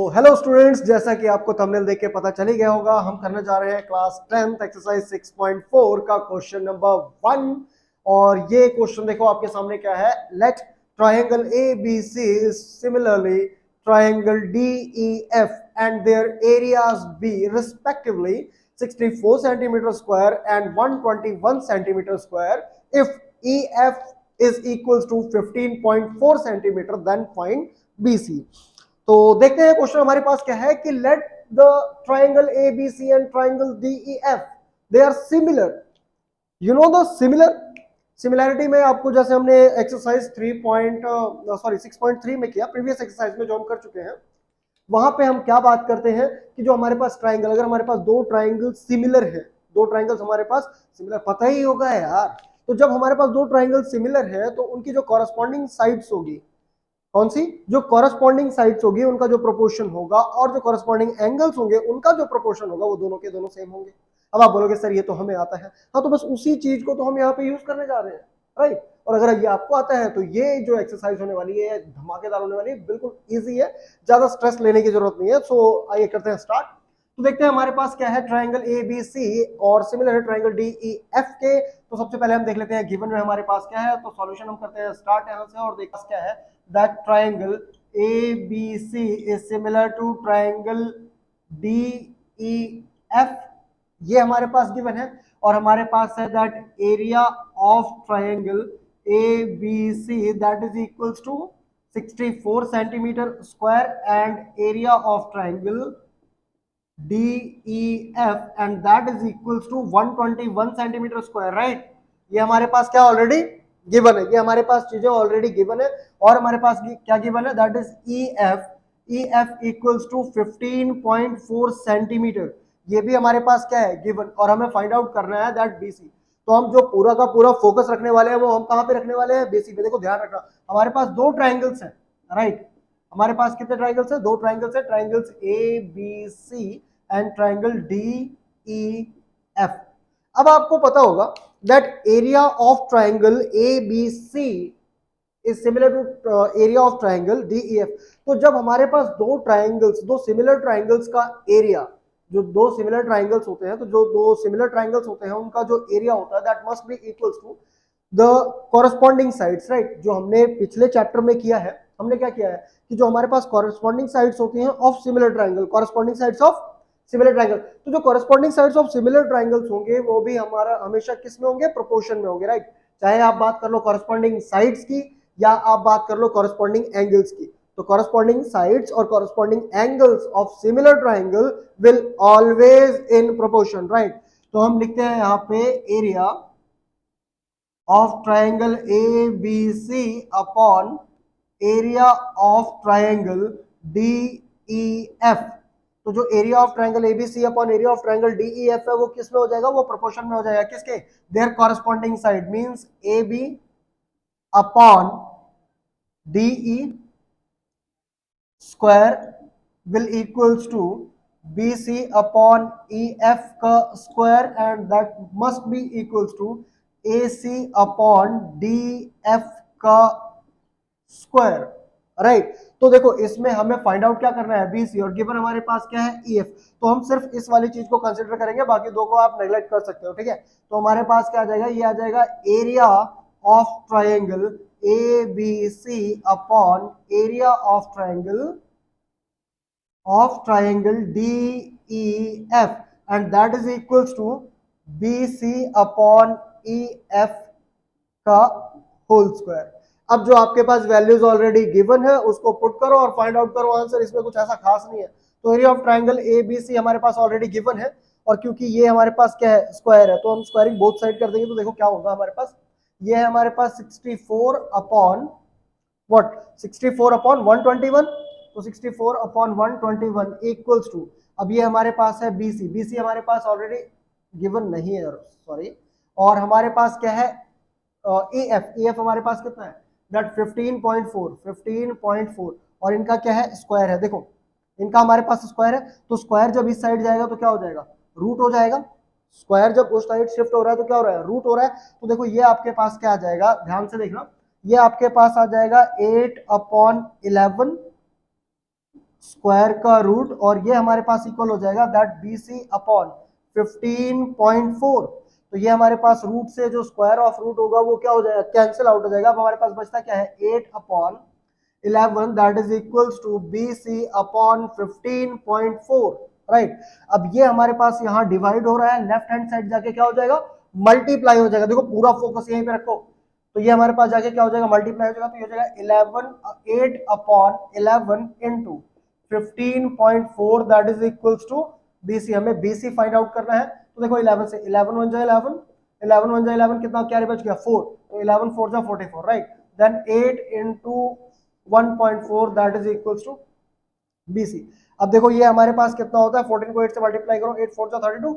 सो hello students, जैसा कि आपको थंबनेल देख के पता चल ही गया होगा, हम करने जा रहे हैं क्लास 10th एक्सरसाइज 6.4 का क्वेश्चन नंबर 1। और ये क्वेश्चन देखो आपके सामने क्या है। Let triangle A B C similarly triangle D E F and their areas be respectively 64 centimetre square and 121 centimetre square. If E F is equals to 15.4 centimetre, then find B C. तो देखते हैं question हमारे पास क्या है कि let the triangle A B C and triangle D E F they are similar. You know the similarity में आपको जैसे हमने एक्सरसाइज 6.3 में किया, प्रीवियस एक्सरसाइज में जो हम कर चुके हैं, वहां पे हम क्या बात करते हैं कि जो हमारे पास ट्राइंगल, अगर हमारे पास दो ट्राइंगल सिमिलर है, दो ट्राइंगल्स हमारे पास सिमिलर, पता ही होगा यार। तो जब हमारे पास दो ट्राइंगल सिमिलर है तो उनकी जो कॉरस्पॉन्डिंग साइड्स होगी, कौन सी, जो कॉरस्पॉन्डिंग साइड्स होगी उनका जो प्रोपोर्शन होगा और जो कॉरस्पॉन्डिंग एंगल्स होंगे उनका जो प्रोपोर्शन होगा वो दोनों के दोनों सेम होंगे। अब आप बोलोगे सर ये तो हमें आता है। हाँ, तो बस उसी चीज को तो हम यहाँ पे यूज करने जा रहे हैं, राइट। और अगर ये आपको आता है तो ये जो एक्सरसाइज होने वाली है धमाकेदार होने वाली है, बिल्कुल ईजी है, ज्यादा स्ट्रेस लेने की जरूरत नहीं है। सो आइए करते हैं स्टार्ट। तो देखते हैं हमारे पास क्या है, ट्राइंगल ए बी सी और सिमिलर है ट्राइंगल डी ई एफ के। तो सबसे पहले हम देख लेते हैं गिवन में हमारे पास क्या है। तो सॉल्यूशन हम करते हैं स्टार्ट यहाँ से और देखते हैं क्या है। That triangle ABC is similar to triangle DEF, ये हमारे पास गिवन है। और हमारे पास है that area of triangle ABC that is equals to 64 centimetre square and area of triangle DEF and that is equals to 121 centimetre square, right. ये हमारे पास क्या ऑलरेडी गिवन है, ये हमारे पास चीजें ऑलरेडी गिवन है। और हमारे पास क्या गिवन है, that is EF equals to 15.4 centimetre, ये भी हमारे पास क्या है, गिवन। और हमें फाइंड आउट करना है दैट BC। तो हम जो पूरा का पूरा फोकस रखने वाले हैं वो हम कहां पे रखने वाले हैं, BC पे। देखो ध्यान रखना, हमारे पास दो ट्राइंगल्स हैं, राइट। हमारे पास कितने ट्राइंगल्स हैं, दो ट्राइंगल्स हैं, triangles ABC and triangle DEF। अब आपको पता होगा that area of triangle ABC is similar to area of triangle DEF। तो जब हमारे पास दो ट्राइंगल्स, दो सिमिलर ट्राइंगल्स का एरिया, जो दो सिमिलर ट्राइंगल्स होते हैं, तो जो दो सिमिलर ट्राइंगल्स होते हैं उनका जो एरिया होता है that must be equals to the corresponding sides, right. जो हमने पिछले चैप्टर में किया है, हमने क्या किया है कि जो हमारे पास कॉरस्पॉन्डिंग साइड्स होती हैं of similar triangle, corresponding sides of similar triangle, तो जो corresponding sides of similar triangles होंगे वो भी हमारा हमेशा किस में होंगे, प्रोपोर्शन में होंगे, राइट। चाहे आप बात कर लो कॉरस्पॉन्डिंग साइड्स की या आप बात कर लो कॉरस्पॉन्डिंग एंगल्स की, तो कॉरस्पॉन्डिंग साइड्स और corresponding angles of similar triangle will always in proportion, right. तो हम लिखते हैं यहाँ पे area of triangle ABC upon area of triangle DEF। तो जो area of triangle ABC upon area of triangle DEF है वो किस में हो जाएगा, वो प्रोपोर्शन में हो जाएगा, किसके, their corresponding side, means AB upon DE square will equals to BC upon EF का square and that must be equals to AC upon DF का स्क्वायर, राइट। तो देखो इसमें हमें फाइंड आउट क्या करना है, BC, और गिवन हमारे पास क्या है, EF। तो हम सिर्फ इस वाली चीज को कंसीडर करेंगे, बाकी दो को आप नेग्लेक्ट कर सकते हो, ठीक है। तो हमारे पास क्या आ जाएगा, ये आ जाएगा area of triangle ABC upon area of triangle DEF and that is equals to BC upon EF का होल स्क्वायर। अब जो आपके पास वैल्यूज ऑलरेडी गिवन है उसको पुट करो और फाइंड आउट करो आंसर, इसमें कुछ ऐसा खास नहीं है। तो एरिया ऑफ ट्राइंगल ABC हमारे पास ऑलरेडी गिवन है, और क्योंकि ये हमारे पास क्या है, स्क्वायर है, तो हम स्क्वायरिंग बोथ साइड कर देंगे। तो देखो क्या होगा हमारे पास, ये है हमारे पास 64 अपॉन व्हाट, 64 अपॉन 121, तो 64 अपॉन 121 इक्वल्स टू, अब ये हमारे पास है BC हमारे पास ऑलरेडी गिवन नहीं है, सॉरी। और हमारे पास क्या है, EF हमारे पास कितना है, दैट 15.4 और इनका क्या है, स्क्वायर है। देखो इनका हमारे पास स्क्वायर है, तो स्क्वायर जब इस साइड जाएगा तो क्या हो जाएगा, रूट हो जाएगा। स्क्वायर जब उस साइड शिफ्ट हो रहा है तो क्या हो रहा है, रूट हो रहा है। तो देखो ये आपके पास क्या आ जाएगा, ध्यान से देखना, ये आपके पास आ जाएगा 8 अपॉन 11 स्क्वायर का रूट, और ये हमारे पास इक्वल हो जाएगा दैट BC अपॉन 15.4। तो ये हमारे पास रूट से जो स्क्वायर ऑफ रूट होगा वो क्या हो जाएगा, कैंसिल आउट हो जाएगा। अब हमारे पास बचता क्या है, 8 upon 11 that is equals to BC upon 15.4, right. अब ये हमारे पास यहाँ डिवाइड हो रहा है, लेफ्ट हैंड साइड जाके क्या हो जाएगा, मल्टीप्लाई हो जाएगा। देखो पूरा फोकस यहीं पे रखो, तो ये हमारे पास जाके क्या हो जाएगा, मल्टीप्लाई हो जाएगा। तो ये हो जाएगा 8 upon 11 into 15.4 that is equals to BC। हमें BC फाइंड आउट करना है। तो देखो 11 से 11 1 जा 11, 11 1 जा 11, कितना कैरी बच गया 4, तो 11 4 जा 44, right. Then 8 into 1.4 that is equals to BC। अब देखो ये हमारे पास कितना होता है, 14 को 8 से मल्टीप्लाई करो, 8 4 जा 32,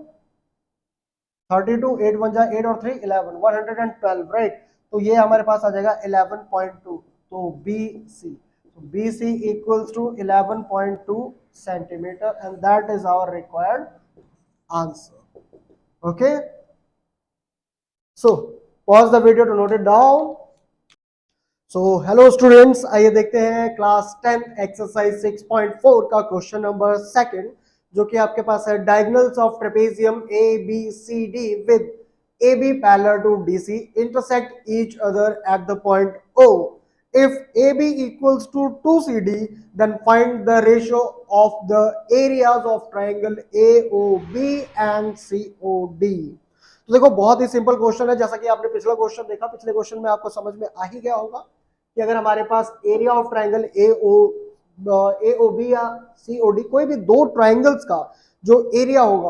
32 8 1 जा 8 और 3 11, 112, राइट। तो ये हमारे पास आ जाएगा 11.2, तो BC, BC equals to 11.2 centimeter, and that is our required answer. Okay, so pause the video to note it down. So hello students, आइए देखते हैं क्लास 10 एक्सरसाइज 6.4 का क्वेश्चन नंबर सेकंड, जो कि आपके पास है diagonals of trapezium ABCD with AB parallel to DC intersect each other at the point O. If AB equals to 2CD, then find the ratio of the areas of triangle AOB and COD. तो देखो बहुत ही simple question है, जैसा कि आपने पिछला question देखा, पिछले क्वेश्चन में आपको समझ में आ ही गया होगा कि अगर हमारे पास एरिया ऑफ ट्राइंगल AOB या COD, कोई भी दो ट्राइंगल्स का जो एरिया होगा,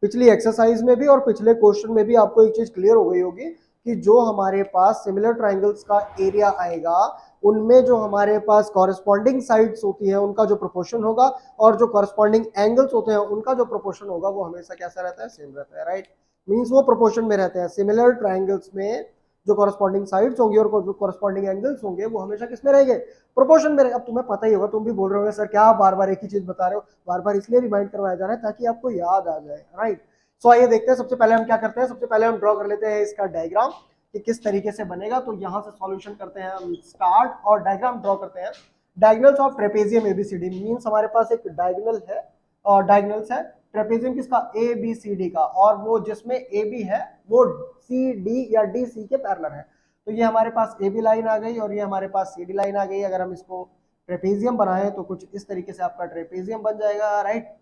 पिछली एक्सरसाइज में भी और पिछले क्वेश्चन में भी आपको एक चीज क्लियर हो गई होगी कि जो हमारे पास सिमिलर ट्राइंगल्स का एरिया आएगा, उनमें जो हमारे पास कॉरेस्पॉन्डिंग साइड्स होती हैं उनका जो प्रोपोर्शन होगा, और जो कॉरेस्पॉन्डिंग एंगल्स होते हैं उनका जो प्रोपोर्शन होगा, वो हमेशा कैसा रहता है, सेम रहता है, राइट। मींस वो प्रोपोर्शन में रहते हैं। सिमिलर ट्राइंगल्स में जो कॉरेस्पॉन्डिंग साइड्स होंगी और जो कॉरेस्पॉन्डिंग एंगल्स होंगे वो हमेशा किस में रहेंगे, प्रोपोर्शन में। अब तुम्हें पता ही होगा, तुम भी बोल रहे हो सर क्या बार बार एक ही चीज बता रहे हो, बार बार इसलिए रिमाइंड करवाया जा रहा है ताकि आपको याद आ जाए, राइट। सो आइए देखते हैं, सबसे पहले हम क्या करते हैं, सबसे पहले हम ड्रॉ कर लेते हैं इसका डायग्राम कि किस तरीके से बनेगा। तो यहाँ से सॉल्यूशन करते हैं हम स्टार्ट और डायग्राम ड्रॉ करते हैं। Diagonals of trapezium ABCD means हमारे पास एक डायगोनल है, और डायगोनल्स है ट्रेपेजियम किसका, ABCD का, और वो जिसमें AB है वो CD या DC के पैरेलल है। तो ये हमारे पास AB लाइन आ गई और ये हमारे पास CD लाइन आ गई। अगर हम इसको ट्रेपेजियम बनाएं तो कुछ इस तरीके से आपका ट्रेपेजियम बन जाएगा, राइट।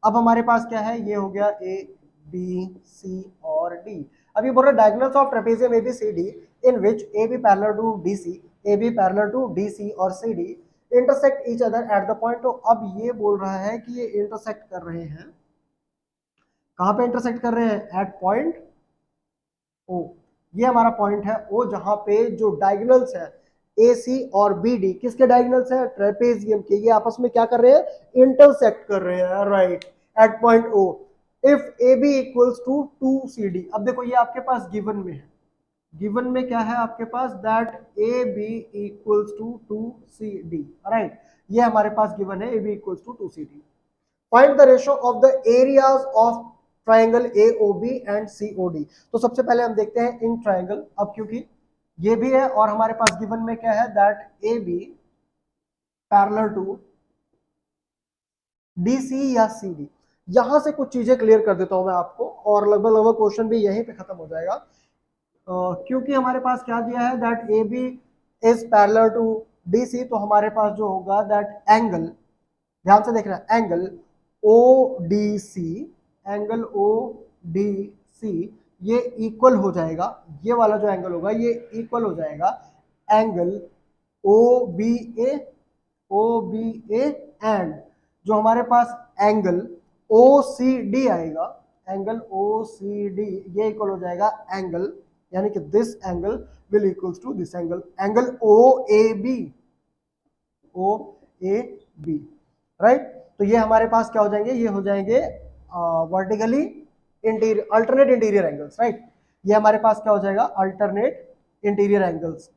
अब हमारे पास क्या है, ये हो गया ABC और D। अब ये बोल रहा है diagonals of trapezium ABCD in which AB parallel to DC, AB parallel to DC और CD intersect each other at the point. तो अब ये बोल रहा है कि ये इंटरसेक्ट कर रहे हैं, कहां पे इंटरसेक्ट कर रहे हैं, एट पॉइंट O। ये हमारा पॉइंट है O, जहां पे जो डायगोनल्स है AC और BD किसके डायगोनल्स है, ट्रेपेजियम के, ये आपस में क्या कर रहे हैं, इंटरसेक्ट कर रहे हैं, right, at point O। If AB equals to 2CD। अब देखो ये आपके पास गिवन में है, गिवन में क्या है आपके पास, that AB equals to 2CD, right. ये हमारे पास गिवन है AB equals to 2CD। Find the ratio of the areas of triangle AOB and COD। तो सबसे पहले हम देखते हैं इन ट्राइंगल। अब क्योंकि ये भी है और हमारे पास गिवन में क्या है, that AB parallel to DC या CD। यहां से कुछ चीजें क्लियर कर देता हूं मैं आपको, और लगभग लगभग क्वेश्चन भी यहीं पे खत्म हो जाएगा। क्योंकि हमारे पास क्या दिया है, that AB is parallel to DC, तो हमारे पास जो होगा दैट एंगल, ध्यान से देखना, एंगल ODC, एंगल ODC ये इक्वल हो जाएगा, ये वाला जो एंगल होगा ये इक्वल हो जाएगा एंगल OBA, OBA एंड जो हमारे पास एंगल OCD आएगा, एंगल OCD ये इक्वल हो जाएगा एंगल, यानी कि this angle will equals to this angle, angle OAB, OAB, right. तो ये हमारे पास क्या हो जाएंगे, ये हो जाएंगे vertically interior, alternate interior angles, right. ये हमारे पास क्या हो जाएगा, alternate interior angles,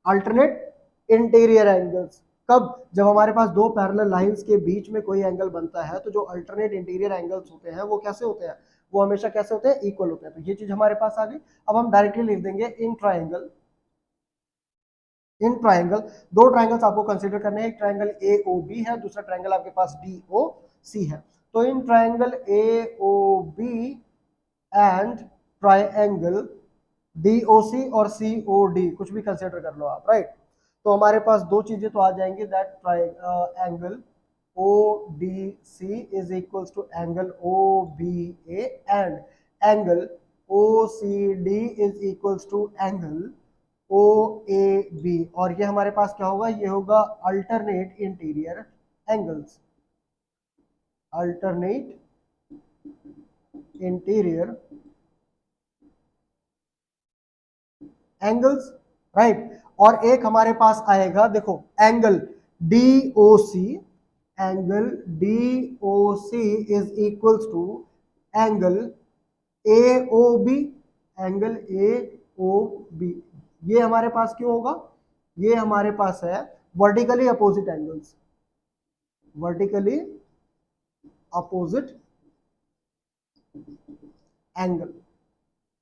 alternate interior angles. कब, जब हमारे पास दो पैरेलल लाइंस के बीच में कोई एंगल बनता है, तो जो अल्टरनेट इंटीरियर एंगल्स होते हैं वो कैसे होते हैं, वो हमेशा कैसे होते हैं, इक्वल होते हैं। तो ये चीज हमारे पास आ गई। अब हम डायरेक्टली लिख देंगे इन ट्राइंगल इन ट्राइंगल, दो ट्राइंगल्स आपको कंसीडर करने हैं, एक ट्राइंगल ए ओ बी है, दूसरा ट्राइंगल आपके पास डी ओ सी है। तो in triangle A O B and triangle D O C और सी ओ डी, कुछ भी कंसीडर कर लो आप, राइट। तो हमारे पास दो चीजें तो आ जाएंगी, that angle O D C is equals to angle O B A and angle O C D is equals to angle O A B. और ये हमारे पास क्या होगा, ये होगा alternate interior angles, alternate interior angles, right. और एक हमारे पास आएगा, देखो angle D O C, angle D O C is equals to angle A O B, angle A O B. ये हमारे पास क्यों होगा, ये हमारे पास है vertically opposite angles, vertically opposite angle,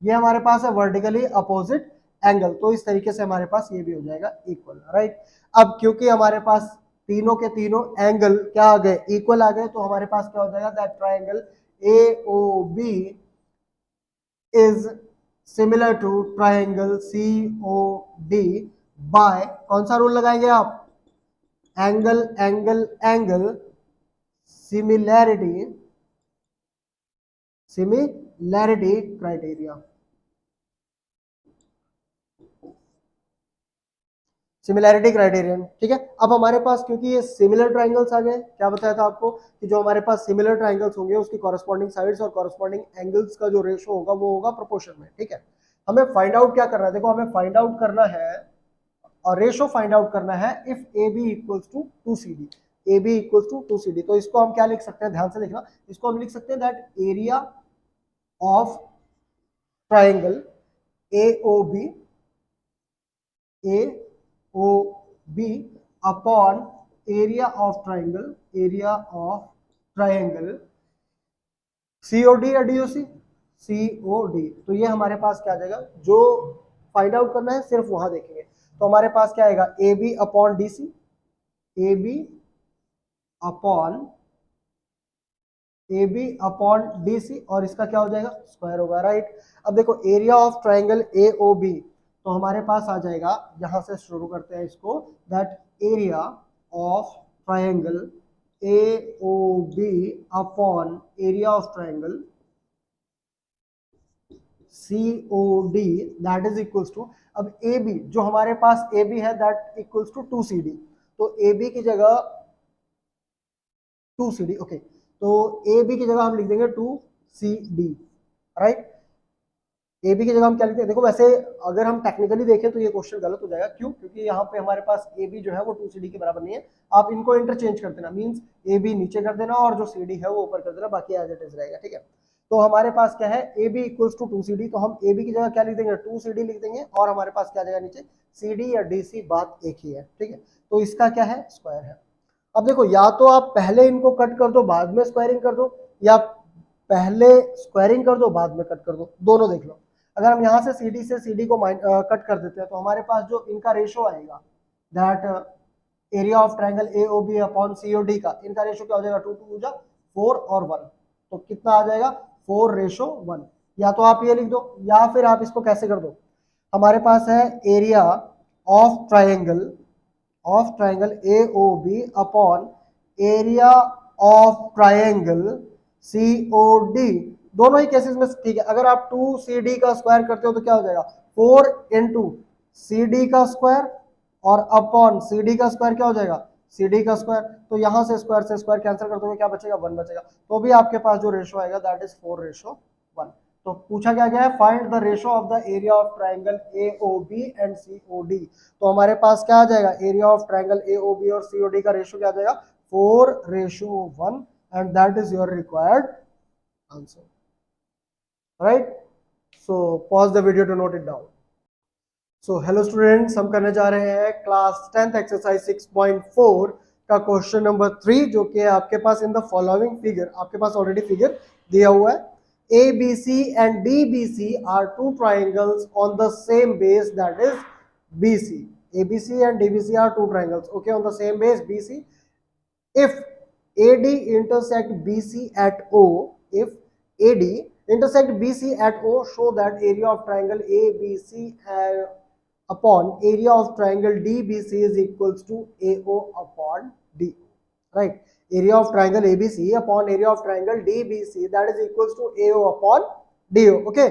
ये हमारे पास है वर्टिकली अपोजिट एंगल। तो इस तरीके से हमारे पास ये भी हो जाएगा इक्वल, राइट। अब क्योंकि हमारे पास तीनों के तीनों एंगल क्या आ गए, इक्वल आ गए, तो हमारे पास क्या हो जाएगा, that triangle A O B is similar to triangle C O D by, कौन सा रूल लगाएंगे आप, angle angle angle similarity, similarity criteria, similarity criterion, ठीक है। अब हमारे पास क्योंकि ये सिमिलर ट्राइंगल्स आ गए, क्या बताया था आपको कि जो हमारे पास सिमिलर ट्राइंगल्स होंगे उसकी कॉरेस्पॉन्डिंग साइड्स और कॉरेस्पॉन्डिंग एंगल्स का जो रेशो होगा वो होगा प्रोपोर्शन में, ठीक है। हमें फाइंड आउट क्या करना है, देखो हमें फाइंड आउट करना है और रेशो फाइंड आउट करना है if A B equals to 2CD, A B equals to 2CD। तो इसको हम क्या लिख सकते हैं, ध्यान से लिखना, इसको हम लिख सकते हैं that area of triangle A O B, A O B upon area of triangle, area of triangle C O D या D O C, C O D. तो ये हमारे पास क्या आ जाएगा, जो फाइंड आउट करना है सिर्फ वहां देखेंगे। तो हमारे पास क्या आएगा, A B upon D C, A B upon A B upon D C, और इसका क्या हो जाएगा, स्क्वायर होगा, राइट। अब देखो area of triangle A O B, तो हमारे पास आ जाएगा, यहां से शुरू करते हैं इसको, that area of triangle A O B upon area of triangle C O D, that is equals to, अब ए बी जो हमारे पास ए बी है दैट इक्वल्स टू 2CD, तो ए बी की जगह 2CD, ओके। तो ए बी की जगह हम लिख देंगे 2CD, राइट। ए बी की जगह हम क्या लिखते हैं, देखो वैसे अगर हम टेक्निकली देखें तो ये क्वेश्चन गलत हो जाएगा, क्यों, क्योंकि यहाँ पे हमारे पास ए बी जो है वो 2CD के बराबर नहीं है। आप इनको इंटरचेंज कर देना, मींस ए बी नीचे कर देना और जो CD है वो ऊपर कर देना, बाकी एज इट इज रहेगा, ठीक है। तो हमारे पास क्या है, ए बी इक्वल्स टू 2CD, तो हम ए बी की जगह क्या लिख देंगे, 2CD लिख देंगे, और हमारे पास क्या जाएगा नीचे, CD या DC, बात एक ही है, ठीक है। तो इसका क्या है, स्क्वायर है। अब देखो या तो आप पहले इनको कट कर दो बाद में स्क्वायरिंग कर दो, या पहले स्क्वायरिंग कर दो बाद में कट कर दो, दोनों देख लो। अगर हम यहाँ से CD से CD को कट कर देते हैं तो हमारे पास जो इनका रेशो आएगा, that area of triangle A O B upon C O D का, इनका रेशो क्या हो जाएगा, 2 2 जा 4 और 1, तो कितना आ जाएगा, 4:1। या तो आप ये लिख दो, या फिर आप इसको कैसे कर दो, हमारे पास है area of triangle A O B upon area of triangle C O D, दोनों ही केसेस में ठीक है। अगर आप 2CD का स्क्वायर करते हो तो क्या हो जाएगा, 4 इंटू CD का स्क्वायर और अपॉन CD का स्क्वायर क्या हो जाएगा, CD का स्क्वायर। तो यहां से स्क्वायर कैंसिल कर दोगे, क्या बचेगा, 1 बचेगा। तो भी आपके पास जो रेशो आएगा दैट इज 4:1। तो पूछा क्या गया है, find the ratio of the area of triangle A O B and C O D. तो हमारे पास क्या आ जाएगा, area of triangle A O B और सी ओ डी का रेशो क्या आ जाएगा, 4:1, and that is your required answer, right. So pause the video to note it down. So hello students, हम करने जा रहे हैं क्लास 10th एक्सरसाइज 6.4 का क्वेश्चन नंबर 3, जो कि आपके पास इन द फॉलोइंग फिगर, आपके पास ऑलरेडी फिगर दिया हुआ है। ABC and DBC are two triangles on the same base, that is BC. ABC and DBC are two triangles, okay, on the same base BC. If AD intersect BC at O, if AD intersect BC at O, show that area of triangle ABC upon area of triangle DBC is equals to AO upon D, right? Area of triangle ABC upon area of triangle DBC, that is equals to AO upon DO, okay?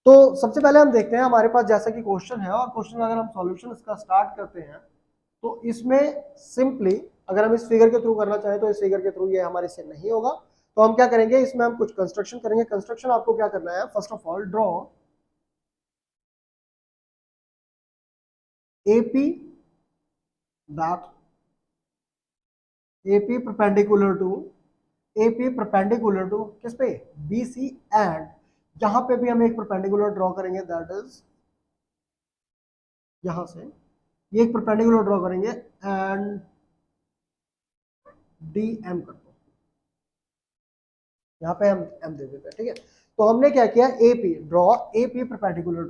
तो सबसे पहले हम देखते हैं हमारे पास जैसा कि question है, और क्वेश्चन अगर हम सॉल्यूशन इसका स्टार्ट करते हैं तो इसमें सिंपली अगर हम इस फिगर के थ्रू करना चाहें तो इस फिगर के थ्रू ये हमारे से नहीं होगा, तो हम क्या करेंगे, इसमें हम कुछ कंस्ट्रक्शन करेंगे। कंस्ट्रक्शन आपको क्या करना है, first of all draw AP that AP perpendicular to किस पे, BC, एंड यहां पे भी हम एक परपेंडिकुलर ड्रॉ करेंगे, दैट इज यहां से ये एक परपेंडिकुलर ड्रॉ करेंगे एंड DM कर दो, यहाँ पे हम M दे देते हैं, ठीक है। तो हमने क्या किया, AP draw AP perpendicular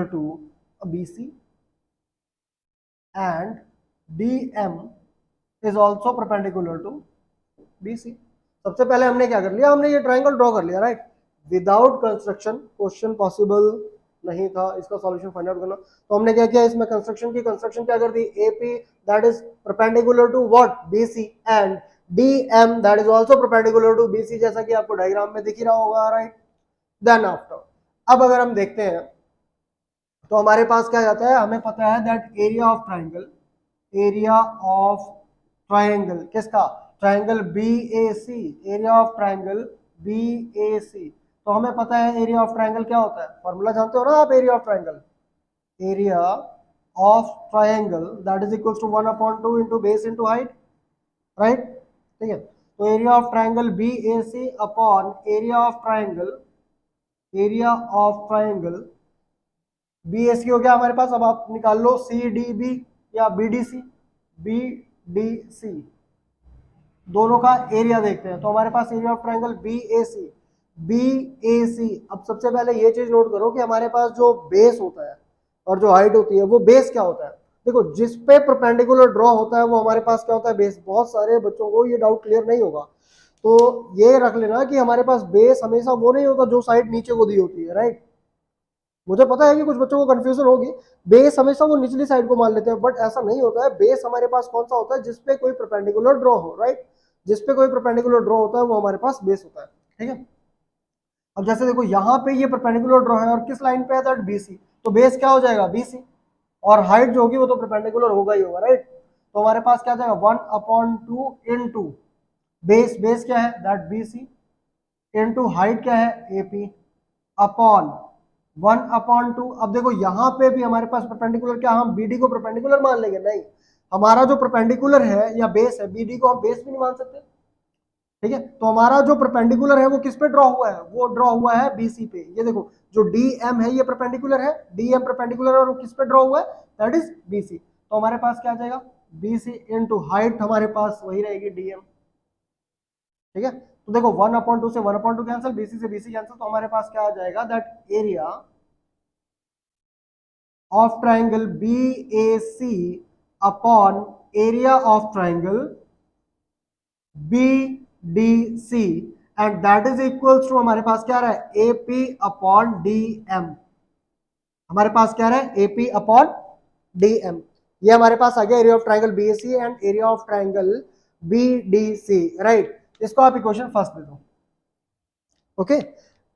to BC and DM is also perpendicular to BC। सबसे पहले हमने क्या कर लिया, हमने ये ट्राइंगल ड्रॉ कर लिया, right. Without construction question possible नहीं था इसका सॉल्यूशन फाइंड आउट करना, तो हमने क्या किया, इसमें कंस्ट्रक्शन क्या कर दी, AP that is perpendicular to what, BC and DM that is also perpendicular to BC, जैसा कि आपको डायग्राम में दिख ही रहा होगा, राइट। देन आफ्टर अब अगर हम देखते हैं तो हमारे पास क्या जाता है, हमें पता है दैट एरिया ऑफ ट्राइंगल किसका, triangle BAC, area of triangle BAC। तो हमें पता है एरिया ऑफ ट्राइंगल क्या होता है, फॉर्मूला जानते हो ना आप, area of triangle that is equals to 1/2 into base into height, right, ठीक है। तो area of triangle BAC upon area of triangle BAC हो गया हमारे पास। अब आप निकाल लो CDB या BDC, दोनों का एरिया देखते हैं। तो हमारे पास एरिया ऑफ ट्राइंगल BAC। अब सबसे पहले ये चीज नोट करो कि हमारे पास जो बेस होता है और जो हाइट होती है, वो बेस क्या होता है, देखो जिस पे परपेंडिकुलर ड्रॉ होता है वो हमारे पास क्या होता है, बेस। बहुत सारे बच्चों को ये डाउट क्लियर नहीं होगा, तो ये रख लेना कि हमारे पास बेस हमेशा वो नहीं होता जो साइड नीचे को दी होती है, राइट। मुझे पता है कि कुछ बच्चों को कंफ्यूजन होगी, बेस हमेशा वो निचली साइड को मान लेते हैं, बट ऐसा नहीं होता है। बेस हमारे पास कौन सा होता है, जिसपे कोई परपेंडिकुलर ड्रॉ हो, राइट। जिसपे कोई परपेंडिकुलर ड्रॉ होता है वो हमारे पास बेस होता है, ठीक है। अब जैसे देखो यहाँ पे ये परपेंडिकुलर ड्रॉ है और किस लाइन पे है, दैट BC, तो बेस क्या हो जाएगा, BC, और हाइट जो होगी वो तो परपेंडिकुलर होगा ही होगा, राइट। तो हमारे पास क्या जाएगा, 1/2 इंटू बेस क्या है, दैट BC, इंटू हाइट क्या है, AP, अपॉन 1/2। अब देखो यहाँ पे भी हमारे पास परपेंडिकुलर क्या, हम BD को परपेंडिकुलर मान लेंगे, नहीं, हमारा जो परपेंडिकुलर है या बेस है, BD को हम बेस भी नहीं मान सकते, ठीक है। तो हमारा जो परपेंडिकुलर है वो किस पे ड्रॉ हुआ है, वो ड्रॉ हुआ है BC पे। ये देखो जो DM है ये परपेंडिकुलर है, DM परपेंडिकुलर है और वो किस पे ड्रॉ हुआ है, दैट इज BC। तो हमारे पास क्या आ जाएगा, BC इंटू हाइट हमारे पास वही रहेगी DM, ठीक है। तो देखो 1/2 से 1/2 कैंसिल, BC से BC कैंसिल, तो हमारे पास क्या आ जाएगा, that area of triangle BAC upon area of triangle BDC and that is equals to हमारे पास क्या रहा है, AP अपॉन DM। हमारे पास क्या रहा है, AP अपॉन DM। ये हमारे पास आ गया area of triangle BAC and area of triangle BDC, right. इसको आप इक्वेशन फर्स्ट दे दो, ओके।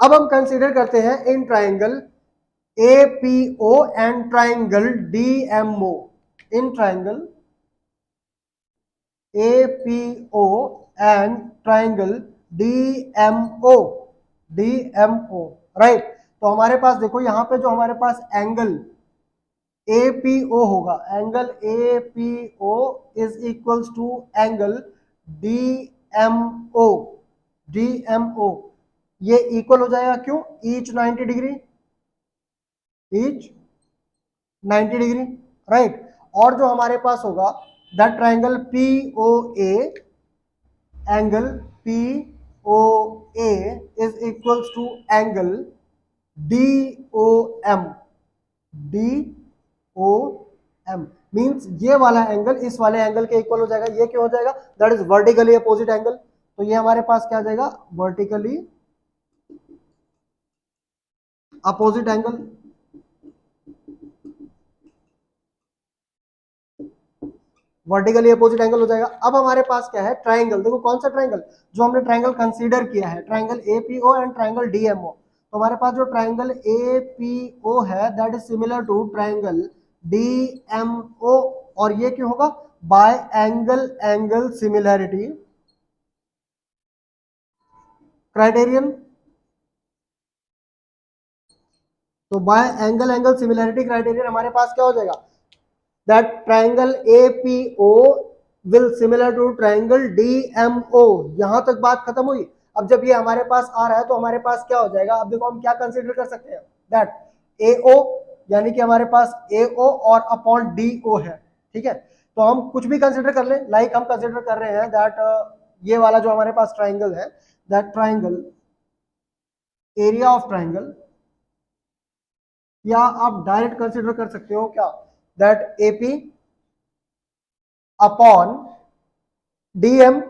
अब हम कंसीडर करते हैं in triangle APO and triangle DMO, in triangle APO and triangle DMO, right. तो हमारे पास देखो यहाँ पे जो हमारे पास एंगल APO होगा, angle APO is equals to angle DMO, ये इक्वल हो जाएगा, क्यों, ईच 90 डिग्री, राइट। और जो हमारे पास होगा that triangle POA, angle POA is equals to angle DOM, D O M means ये वाला एंगल इस वाले एंगल के इक्वल हो जाएगा। ये क्यों हो जाएगा? That is vertically opposite angle. तो ये हमारे पास क्या आ जाएगा? Vertically opposite angle. Vertically opposite angle हो जाएगा। अब हमारे पास क्या है? ट्राइंगल। देखो कौन सा ट्राइंगल? जो हमने ट्राइंगल कंसीडर किया है, triangle APO and triangle DMO. तो हमारे पास जो ट्राइंगल एपीओ है that is similar to triangle DMO. और ये क्यों होगा? By angle angle similarity criterion. तो by angle angle similarity criterion हमारे पास क्या हो जाएगा? that triangle APO will similar to triangle DMO। यहां तक बात खत्म हुई। अब जब ये हमारे पास आ रहा है तो हमारे पास क्या हो जाएगा? अब देखो हम क्या कंसीडर कर सकते हैं? that AO यानी कि हमारे पास AO और अपॉन DO है। ठीक है, तो हम कुछ भी कंसीडर कर लें। लाइक हम कंसीडर कर रहे हैं दैट ये वाला जो हमारे पास ट्राइंगल है, that triangle area of triangle, या आप डायरेक्ट कंसीडर कर सकते हो क्या? That AP upon dm,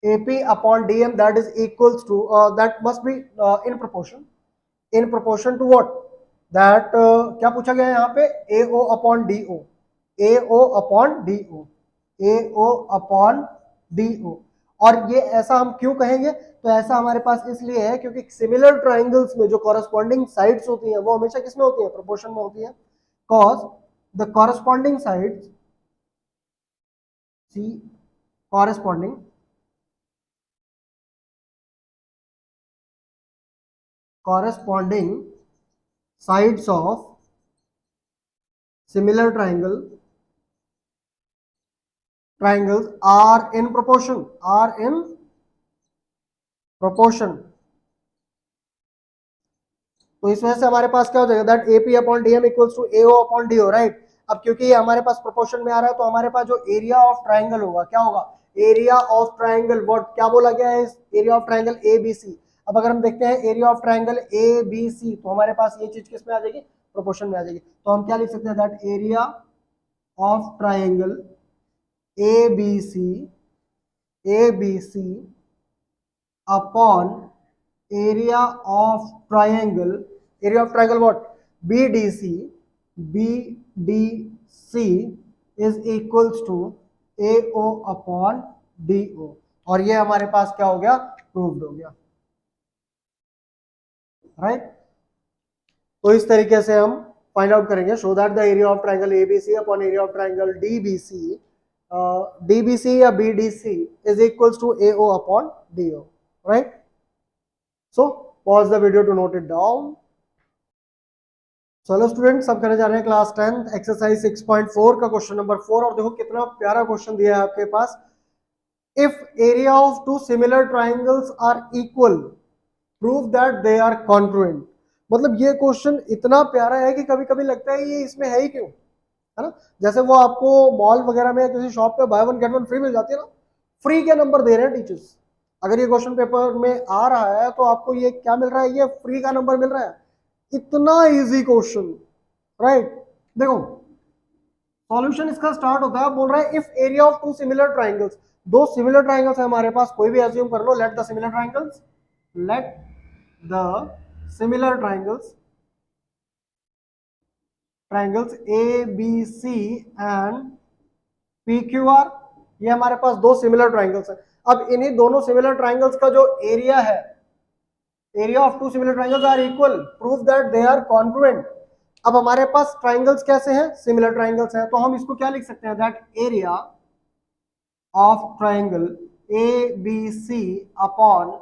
AP upon dm that is equals to that must be in proportion to what? that क्या पूछा गया है यहाँ पे? AO upon DO, AO upon DO, AO upon DO। और ये ऐसा हम क्यों कहेंगे? तो ऐसा हमारे पास इसलिए है क्योंकि सिमिलर ट्राइंगल्स में जो कॉरस्पॉन्डिंग साइड्स होती हैं वो हमेशा किसमें होती हैं? प्रोपोर्शन में होती है। cos the corresponding sides, see corresponding sides of similar triangles are in proportion, तो इस वजह से हमारे पास क्या हो जाएगा? That AP upon DM equals to AO upon DO, right. अब क्योंकि ये हमारे पास प्रोपोर्शन में आ रहा है तो हमारे पास जो एरिया ऑफ ट्राइंगल होगा क्या होगा? एरिया ऑफ ट्राइंगल व्हाट क्या बोला गया है? Area of triangle ABC। अब अगर हम देखते हैं एरिया ऑफ ट्राइंगल ABC तो हमारे पास ये चीज किस में आ जाएगी? प्रोपोर्शन में आ जाएगी। तो हम क्या लिख सकते हैं? That area of triangle ABC upon area of triangle what? BDC is equals to AO upon DO। और ये हमारे पास क्या हो गया? प्रूव्ड हो गया, राइट। तो इस तरीके से हम फाइंड आउट करेंगे। Show that the area of triangle ABC upon area of triangle DBC या BDC is equals to AO upon DO, right? So pause the video to note it down। चलो student, सब करने जा रहे हैं class 10 exercise 6.4 का question number 4। और देखो कितना प्यारा क्वेश्चन दिया है आपके पास। If area of two similar triangles are equal prove that they are congruent. मतलब ये क्वेश्चन इतना प्यारा है कि कभी कभी लगता है ये इसमें है ही क्यों, है ना। जैसे वो आपको मॉल वगैरह में किसी शॉप पे buy one get one free मिल जाती है ना, फ्री के नंबर दे रहे हैं टीचर्स। अगर ये क्वेश्चन पेपर में आ रहा है तो आपको ये क्या मिल रहा है? ये फ्री का नंबर मिल रहा है। इतना इजी क्वेश्चन, राइट। देखो सॉल्यूशन इसका स्टार्ट होता है, बोल रहा है if area of two similar triangles, दो सिमिलर ट्राइंगल्स है हमारे पास, कोई भी एज्यूम कर लो। Let the similar triangles ABC and PQR, ये हमारे पास दो सिमिलर ट्राइंगल्स है। अब इन्हीं दोनों सिमिलर ट्राइंगल्स का जो एरिया है, area of two similar triangles are equal, prove that they are congruent. अब हमारे पास ट्राइंगल्स कैसे हैं? सिमिलर ट्राइंगल्स हैं। तो हम इसको क्या लिख सकते हैं? That area of triangle ABC upon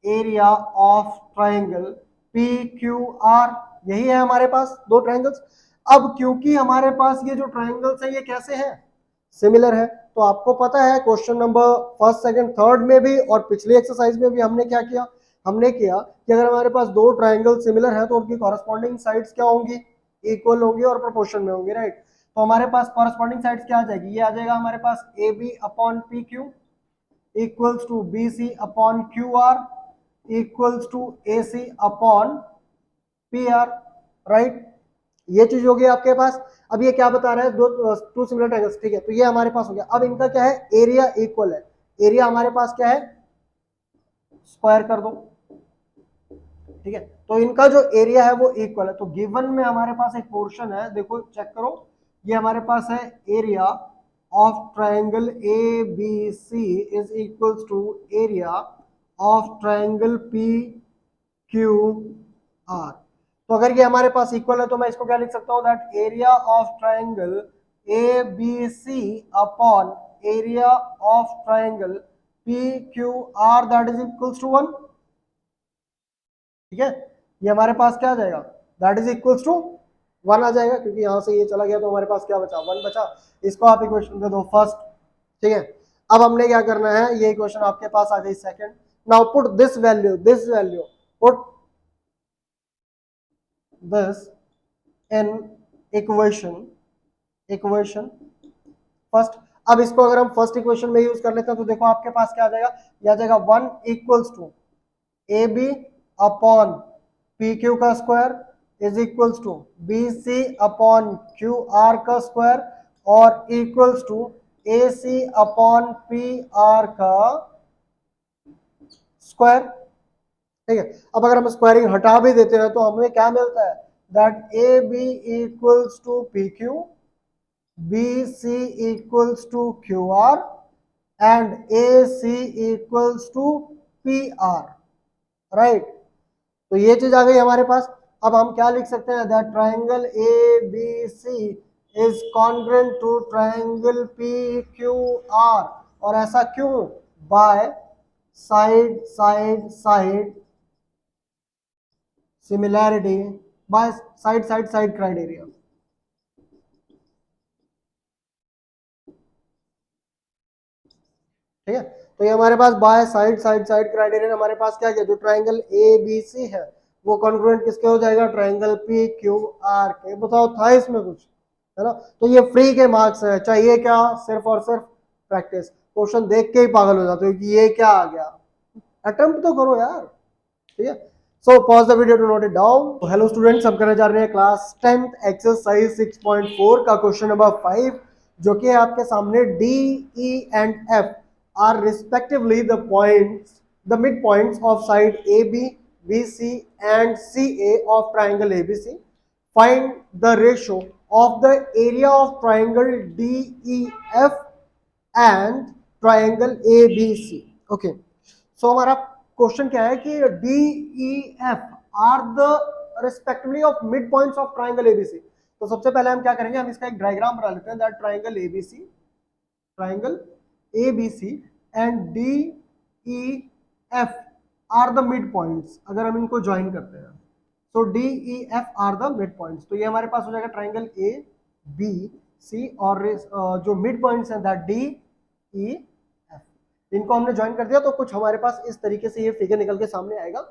area of triangle PQR, यही है हमारे पास दो ट्राइंगल्स। अब क्योंकि हमारे पास ये जो ट्राइंगल्स हैं ये कैसे हैं? सिमिलर है। तो आपको पता है question number first second third में भी और पिछली एक्सरसाइज में भी हमने क्या किया? हमने किया कि अगर हमारे पास दो ट्राइंगल सिमिलर है तो उनकी कॉरस्पॉन्डिंग साइड्स क्या होंगी? इक्वल होंगी और प्रोपोर्शन में होंगी, राइट। तो हमारे पास कॉरस्पॉन्डिंग साइड्स क्या आ जाएगी? ये आ जाएगा हमारे पास AB upon PQ equals to BC upon QR equals to AC upon PR, right. ये चीज होगी आपके पास। अब ये क्या बता रहा है, दो टू सिमिलर ट्रायंगल्स, ठीक है, तो ये हमारे पास हो गया। अब इनका क्या है, एरिया इक्वल है। एरिया हमारे पास क्या है, स्क्वायर कर दो, ठीक है, तो इनका जो एरिया है वो इक्वल है। तो गिवन में हमारे पास एक पोर्शन है, देखो चेक करो, ये हमारे पास है area of triangle A B C is equals to area of triangle P Q R. तो अगर ये हमारे पास इक्वल है तो मैं इसको क्या लिख सकता हूं, that area of triangle A B C upon area of triangle P Q R that is equals to 1। ठीक है, ये हमारे पास क्या आ जाएगा, दैट इज इक्वल्स टू 1 आ जाएगा, क्योंकि यहां से ये चला गया तो हमारे पास क्या बचा, 1 बचा। इसको आप इक्वेशन दे दो फर्स्ट। ठीक है, अब हमने क्या करना है, ये इक्वेशन आपके पास आ गई second. Now put this value put this in equation first. अब इसको अगर हम फर्स्ट इक्वेशन में यूज कर लेते हैं तो देखो आपके पास क्या आ जाएगा, यह आ जाएगा 1 equals to A B upon P Q का square is equals to B C upon Q R का स्क्वायर और equals to A C upon P R का स्क्वायर। ठीक है, अब अगर हम स्क्वायरिंग हटा भी देते हैं तो हमें क्या मिलता है, that A B equals to P Q, B C equals to Q R and A C equals to P R, right. तो ये चीज आ गई हमारे पास। अब हम क्या लिख सकते हैं, that triangle A B C is congruent to triangle P Q R. और ऐसा क्यों, by side side side similarity, by side side side criteria. ठीक है, तो ये हमारे पास by side side side criterion हमारे पास क्या है, जो ट्रायंगल ए बी सी है वो कॉन्ग्रुएंट किसके हो जाएगा, ट्रायंगल पी क्यू आर के। बताओ था इसमें कुछ, है ना। तो ये फ्री के मार्क्स है, चाहिए क्या, सिर्फ और सिर्फ प्रैक्टिस। क्वेश्चन देख के ही पागल हो जाते हो कि ये क्या आ गया, अटेम्प्ट तो करो यार। ठीक है, so pause the video to note it down. Hello students, हम करने जा रहे हैं क्लास 10th एक्सरसाइज 6.4 का क्वेश्चन नंबर 5, जो कि आपके सामने D E and F are respectively the midpoints of side AB, BC and CA of triangle ABC. Find the ratio of the area of triangle DEF and triangle ABC. Okay, so हमारा question क्या है कि DEF are the respectively of midpoints of triangle ABC. तो सबसे पहले हम क्या करेंगे, हम इसका एक डायग्राम बना लेते हैं, that triangle ABC, triangle ABC and DEF are the midpoints। अगर हम इनको ज्वाइन करते हैं तो DEF are the midpoints, तो ये हमारे पास हो जाएगा ट्राइंगल ABC और जो मिड पॉइंट्स हैं दैट DEF। इनको हमने ज्वाइन कर दिया तो कुछ हमारे पास इस तरीके से ये फिगर निकल के सामने आएगा।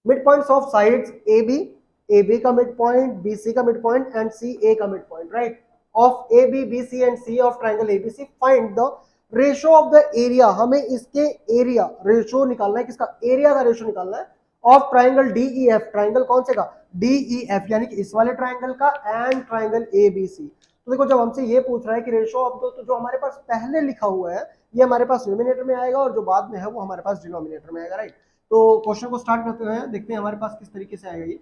Mid points of sides AB का मिड पॉइंट, BC का मिड पॉइंट एंड CA का mid point, right. Of AB, BC and C of triangle ABC, find the ratio of the area. हमें इसके एरिया रेशियो निकालना है, किसका, area का ratio निकालना है, ऑफ ट्राइंगल DEF। ट्राइंगल कौन से का, DEF, यानी कि इस वाले ट्राइंगल का एंड ट्राइंगल ABC। तो देखो जब हमसे ये पूछ रहा है कि रेशियो ऑफ दो, तो जो हमारे पास पहले लिखा हुआ है ये हमारे पास न्यूमिनेटर में आएगा और जो बाद में है वो हमारे पास डिनोमिनेटर में आएगा, राइट। तो क्वेश्चन को स्टार्ट करते हुए देखते हैं हमारे पास किस तरीके से आएगा ये।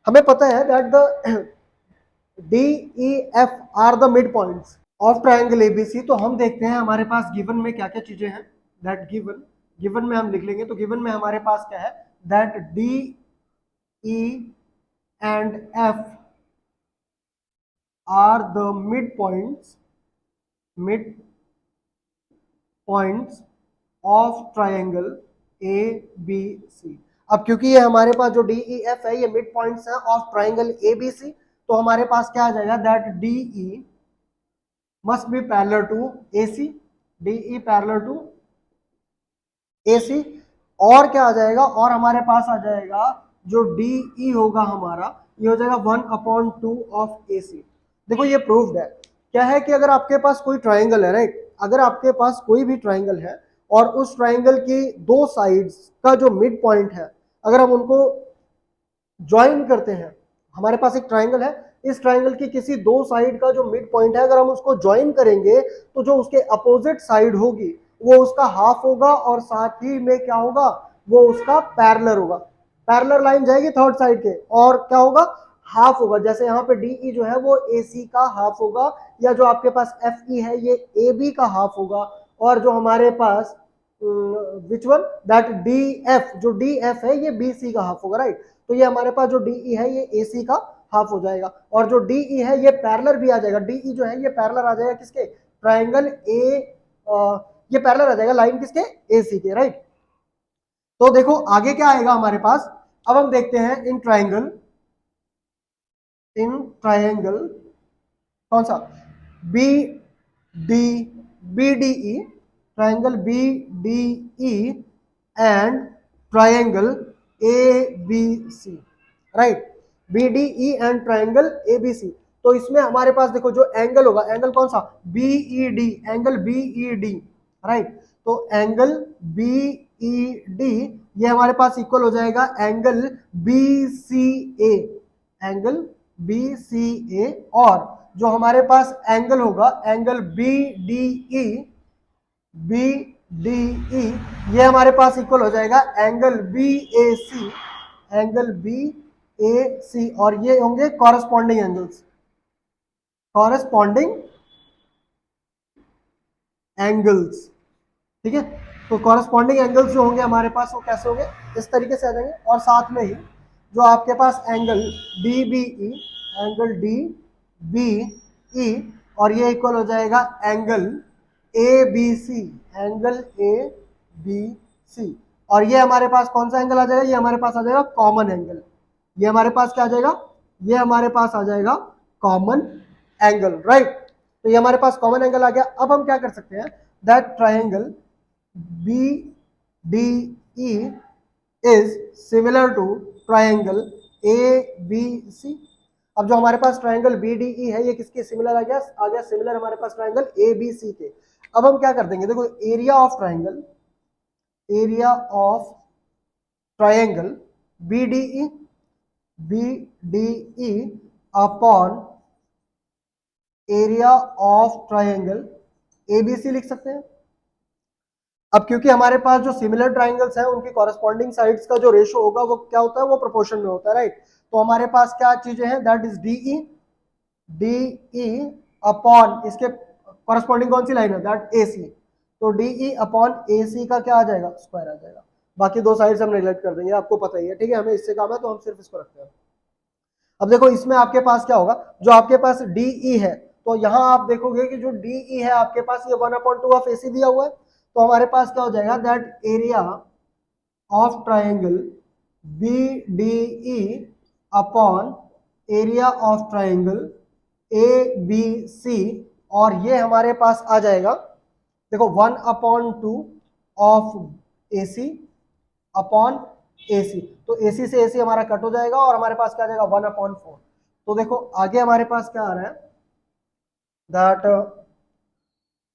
हमें पता है that the DEF are the mid points of triangle ABC। तो हम देखते हैं हमारे पास गिवन में क्या क्या चीजें हैं, दैट गिवन में हम लिख लेंगे। तो गिवन में हमारे पास क्या है, that DE and F are the mid points of triangle ABC। अब क्योंकि ये हमारे पास जो DEF है ये मिड पॉइंट्स हैं ऑफ ट्राइंगल ABC, तो हमारे पास क्या आ जाएगा, that DE must be parallel to AC, DE parallel to AC। और क्या आ जाएगा, और हमारे पास आ जाएगा जो DE होगा हमारा, ये हो जाएगा 1/2 ऑफ AC। देखो ये प्रूव्ड है, क्या है कि अगर आपके पास कोई ट्राइंगल है, राइट, अगर आपके पास कोई भी ट्राइंगल है और उस ट्राइंगल की दो साइड्स का जो मिड पॉइंट है, अगर हम उनको ज्वाइन करते हैं, हमारे पास एक ट्राइंगल है, इस ट्राइंगल की किसी दो साइड का जो मिड पॉइंट है अगर हम उसको ज्वाइन करेंगे तो जो उसके अपोजिट साइड होगी वो उसका हाफ होगा और साथ ही में क्या होगा, वो उसका पैरेलल होगा। पैरेलल लाइन जाएगी थर्ड साइड के और क्या होगा, हाफ होगा। जैसे यहाँ पे डीई जो है वो एसी का हाफ होगा, या जो आपके पास एफ ई है ये ए बी का हाफ होगा, और जो हमारे पास which one that D F, जो डी एफ है ये बी सी का हाफ होगा, राइट। तो ये हमारे पास जो डीई है ये ए सी का हाफ हो जाएगा, और जो डीई है ये पैरेलल भी आ जाएगा, डीई जो है ये पैरेलल आ जाएगा किसके, ट्राइंगल ए, ये पैरेलल आ जाएगा लाइन किसके, ए सी के, राइट। तो देखो आगे क्या आएगा हमारे पास, अब हम देखते हैं इन ट्राइंगल, इन ट्राइंगल कौन सा, B D, B D E, triangle B D E and triangle A B C, right, B D E and triangle A B C. तो इसमें हमारे पास देखो जो एंगल होगा, एंगल कौन सा, B E D, angle B E D, right. तो एंगल बी ई डी ये हमारे पास इक्वल हो जाएगा angle B C A, angle B C A, और जो हमारे पास एंगल होगा angle B D E, B D E ये हमारे पास इक्वल हो जाएगा angle B A C, angle B A C, और ये होंगे कॉरेस्पॉन्डिंग एंगल्स, कॉरेस्पॉन्डिंग एंगल्स, ठीक है। तो कॉरेस्पॉन्डिंग एंगल्स जो होंगे हमारे पास वो कैसे होंगे, इस तरीके से आ जाएंगे। और साथ में ही जो आपके पास angle D B E, angle D B E, और ये इक्वल हो जाएगा angle A B C, angle A B C, और ये हमारे पास कौन सा एंगल आ जाएगा, ये हमारे पास आ जाएगा कॉमन एंगल, ये हमारे पास क्या आ जाएगा, ये हमारे पास आ जाएगा कॉमन एंगल, राइट। तो ये हमारे पास कॉमन एंगल आ गया। अब हम क्या कर सकते हैं, that triangle B D E is similar to triangle A B C. अब जो हमारे पास ट्राइंगल बी डी ई है ये किसके सिमिलर आ गया सिमिलर हमारे पास ट्राइंगल ए बी सी के। अब हम क्या कर देंगे, देखो area of triangle, area of triangle B D E, B D E upon area of triangle A B C लिख सकते हैं। अब क्योंकि हमारे पास जो सिमिलर ट्राइंगल्स हैं उनकी कॉरेस्पॉन्डिंग साइड्स का जो रेशो होगा वो क्या होता है, वो प्रोपोर्शन में होता है, राइट। तो हमारे पास क्या चीजें हैं, that is DE, DE upon इसके कॉरेस्पॉन्डिंग कौन सी लाइन है, दैट ए सी। तो डीई अपॉन ए सी का क्या आ जाएगा, स्क्वायर आ जाएगा। बाकी दो साइड्स हम नेग्लेक्ट कर देंगे, आपको पता ही है, ठीक है, हमें इससे काम है तो हम सिर्फ इसको रखते हैं। अब देखो इसमें आपके पास क्या होगा, जो आपके पास डीई है, तो यहां आप देखोगे कि जो डीई है आपके पास ये 1/2 ऑफ ए सी दिया हुआ है। तो हमारे पास क्या हो जाएगा, that area of triangle B D E upon area of triangle A B C, और ये हमारे पास आ जाएगा देखो 1/2 ऑफ ए सी अपॉन ए सी। तो ए सी से ए सी हमारा कट हो जाएगा और हमारे पास क्या आ जाएगा 1/4। तो देखो आगे हमारे पास क्या आ रहा है, that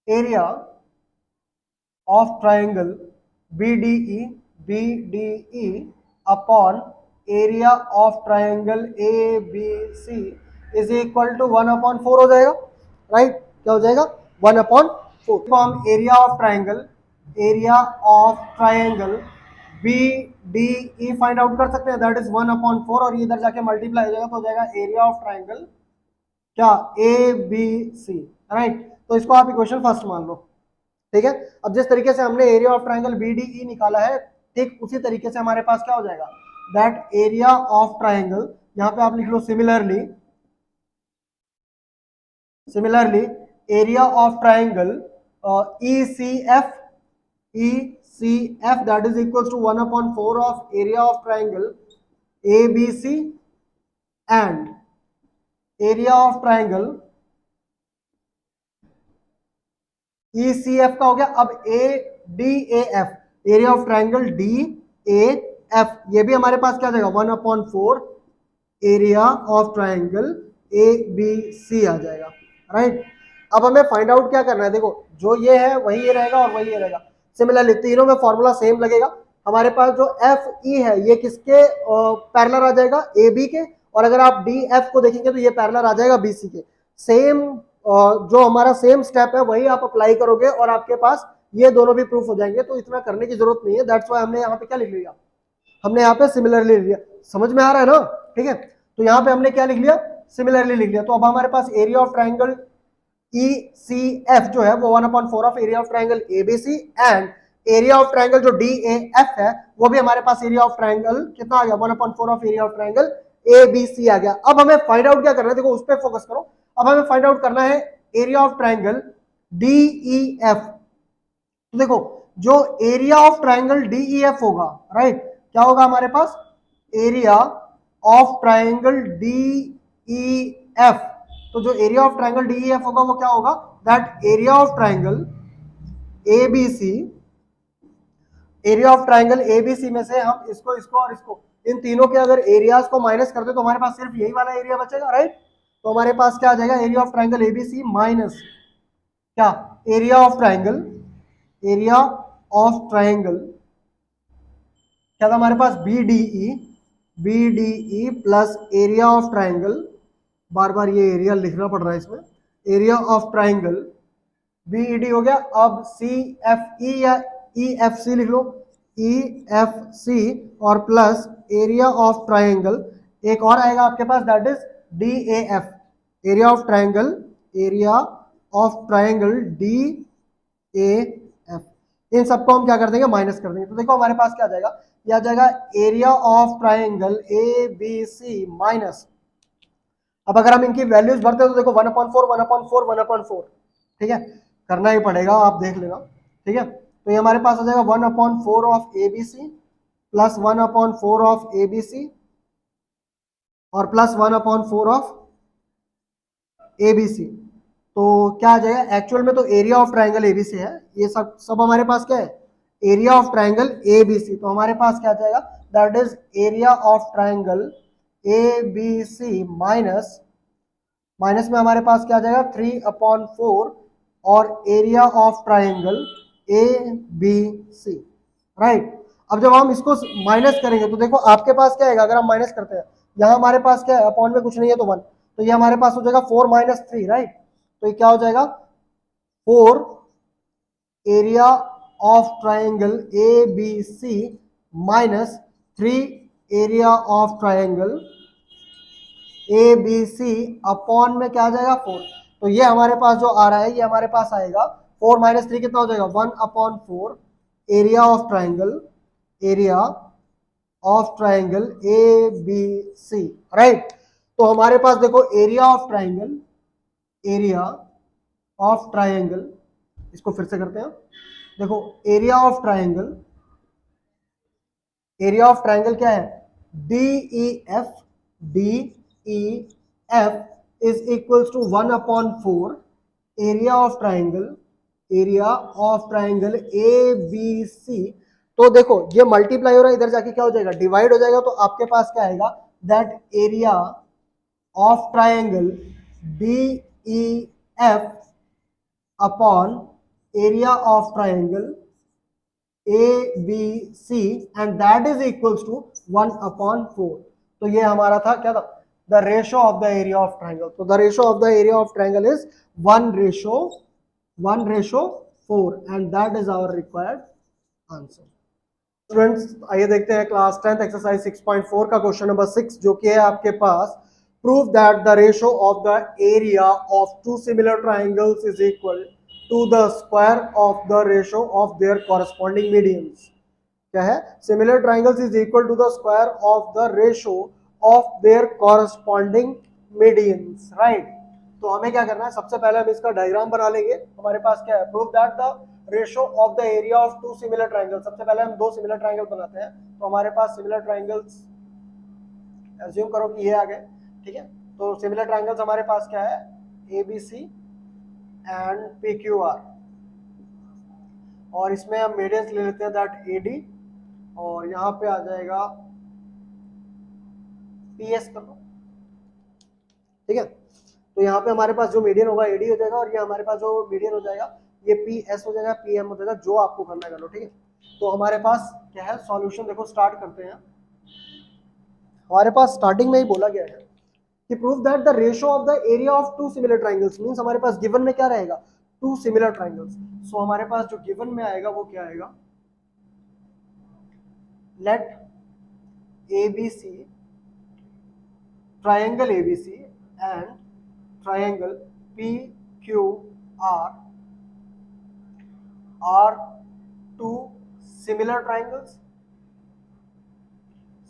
area of triangle B D E upon area of triangle A B C is equal to 1/4 हो जाएगा, राइट। क्या हो जाएगा 1/4। हम area of triangle, area of triangle B D E find out कर सकते हैं, दैट इज 1/4, और ये इधर जाके मल्टीप्लाई हो जाएगा तो हो जाएगा एरिया ऑफ ट्राइंगल क्या, ए बी सी, राइट। तो इसको आप इक्वेशन फर्स्ट मान लो, ठीक है। अब जिस तरीके से हमने area of triangle B D E निकाला है, ठीक उसी तरीके से हमारे पास क्या हो जाएगा, दैट एरिया ऑफ ट्राइंगल, यहां पे आप लिख लो similarly, similarly area of triangle E C F, E C F that is equal to 1/4 of area of triangle A B C and area of triangle E C F का हो गया। अब A D A F, area of triangle D A F, ये भी हमारे पास क्या आ जाएगा 1/4 area of triangle A B C आ जाएगा, राइट। अब हमें फाइंड आउट क्या करना है, देखो जो ये है वही ये रहेगा और वही ये रहेगा। सिमिलरली तीनों में फॉर्मूला सेम लगेगा, हमारे पास जो एफ ई है ये किसके पैरेलल आ जाएगा, ए बी के, और अगर आप डी एफ को देखेंगे तो ये पैरेलल आ जाएगा बी सी के। सेम जो हमारा सेम स्टेप है वही आप अप्लाई करोगे और आपके पास ये दोनों भी प्रूफ हो जाएंगे, तो इतना करने की जरूरत नहीं है। दैट्स व्हाई हमने यहाँ पे क्या लिख लिया, हमने यहाँ पे सिमिलरली लिख लिया। समझ में आ रहा है ना, ठीक है। तो यहाँ पे हमने क्या लिख लिया, सिमिलरली लिख लिया। तो अब हमारे पास एरिया ऑफ ट्राइंगल ECF जो है वो 1/4 of area of triangle ABC, and area of triangle जो DAF है वो भी हमारे पास एरिया ऑफ ट्राइंगल कितना आ गया, 1/4 of area of triangle ABC आ गया। अब हमें फाइंड आउट क्या करना है, देखो उस पर फोकस करो। अब हमें फाइंड आउट करना है एरिया ऑफ ट्राइंगल DEF। तो देखो जो एरिया ऑफ ट्राइंगल DEF होगा, राइट, क्या होगा हमारे पास, एरिया ऑफ ट्राइंगल DEF। तो जो एरिया ऑफ ट्राइंगल DEF होगा वो क्या होगा, that area of triangle ABC, area of triangle ABC में से हम इसको इसको और इसको इन तीनों के अगर एरियाज को माइनस कर दे तो हमारे पास सिर्फ यही वाला एरिया बचेगा, राइट। तो हमारे पास क्या आ जाएगा, area of triangle ABC minus क्या, area of triangle, area of triangle क्या था हमारे पास, BDE plus area of triangle, बार बार ये एरिया लिखना पड़ रहा है इसमें, एरिया ऑफ ट्राइंगल BED हो गया। अब CFE या EFC लिख लो, EFC और प्लस एरिया ऑफ ट्राइंगल एक और आएगा आपके पास, that is DAF, area of triangle, area of triangle DAF। इन सबको हम क्या कर देंगे, माइनस कर देंगे। तो देखो हमारे पास क्या आ जाएगा, यह आ जाएगा area of triangle ABC minus, अब अगर हम इनकी वैल्यूज भरते हैं तो देखो 1/4 1/4 1/4, ठीक है, करना ही पड़ेगा, आप देख लेना, ठीक है। तो ये हमारे पास आ जाएगा 1/4 of ABC plus 1/4 of ABC और प्लस 1/4 ऑफ ABC। तो क्या आ जाएगा, एक्चुअल में तो एरिया ऑफ ट्राइंगल ABC है, ये सब सब हमारे पास क्या है, एरिया ऑफ ट्राइंगल ABC। तो हमारे पास क्या आ जाएगा, that is area of triangle ABC minus, minus में हमारे पास क्या आ जाएगा 3/4 और area of triangle ABC, right. अब जब हम इसको माइनस करेंगे तो देखो आपके पास क्या आएगा, अगर हम माइनस करते हैं, यहाँ हमारे पास क्या है, अपॉन में कुछ नहीं है तो 1, तो ये हमारे पास हो जाएगा 4 - 3, राइट। तो ये क्या हो जाएगा, 4 area of triangle ABC minus 3 area of triangle ABC upon में क्या आ जाएगा 4। तो ये हमारे पास जो आ रहा है ये हमारे पास आएगा 4 - 3 कितना हो जाएगा, 1/4 area of triangle, area of triangle ABC, right. तो हमारे पास देखो area of triangle, area of triangle, इसको फिर से करते हैं, देखो area of triangle, area of triangle क्या है, DEF, DEF is equals to 1/4 area of triangle, area of triangle ABC। तो देखो ये मल्टीप्लाई हो रहा है, इधर जाके क्या हो जाएगा, डिवाइड हो जाएगा। तो आपके पास क्या आएगा, that area of triangle DEF upon area of triangle ABC and that is equals to 1/4। तो ये हमारा था क्या था, the ratio of the area of triangle. तो the ratio of the area of triangle is 1:4 and that is our required answer. Students आइए देखते हैं क्लास 10th एक्सरसाइज 6.4 का क्वेश्चन नंबर 6, जो कि है आपके पास, prove that the ratio of the area of two similar triangles is equal to the square of the ratio of their corresponding medians। क्या है, similar triangles is equal to the square of the ratio of their corresponding medians, right। तो हमें क्या करना है, सबसे पहले हम इसका डायग्राम बना लेंगे। हमारे पास क्या है, prove that the ratio of the area of two similar triangle. सबसे पहले हम दो सिमिलर ट्राइंगल बनाते हैं। तो हमारे पास सिमिलर ट्राइंगल्स, एज्यूम करो कि ये आ गए, ठीक है। तो सिमिलर ट्राइंगल्स हमारे पास क्या है, ABC एंड PQR, और इसमें हम मीडियंस ले लेते हैं दैट AD, और यहाँ पे आ जाएगा PS कर लो, ठीक है। तो यहाँ पे हमारे पास जो मीडियन होगा AD हो जाएगा, और ये हमारे पास जो मीडियन हो जाएगा ये PS हो जाएगा, PM हो जाएगा, जो आपको करना है कर लो, ठीक है। तो हमारे पास क्या है सॉल्यूशन, देखो स्टार्ट करते हैं। हमारे पास स्टार्टिंग में ही बोला गया है कि prove that the ratio of the area of two similar triangles, means हमारे पास गिवन में क्या रहेगा, टू सिमिलर ट्राइंगल्स। सो हमारे पास जो गिवन में आएगा वो क्या आएगा, late ABC, triangle ABC and triangle PQR are two similar triangles,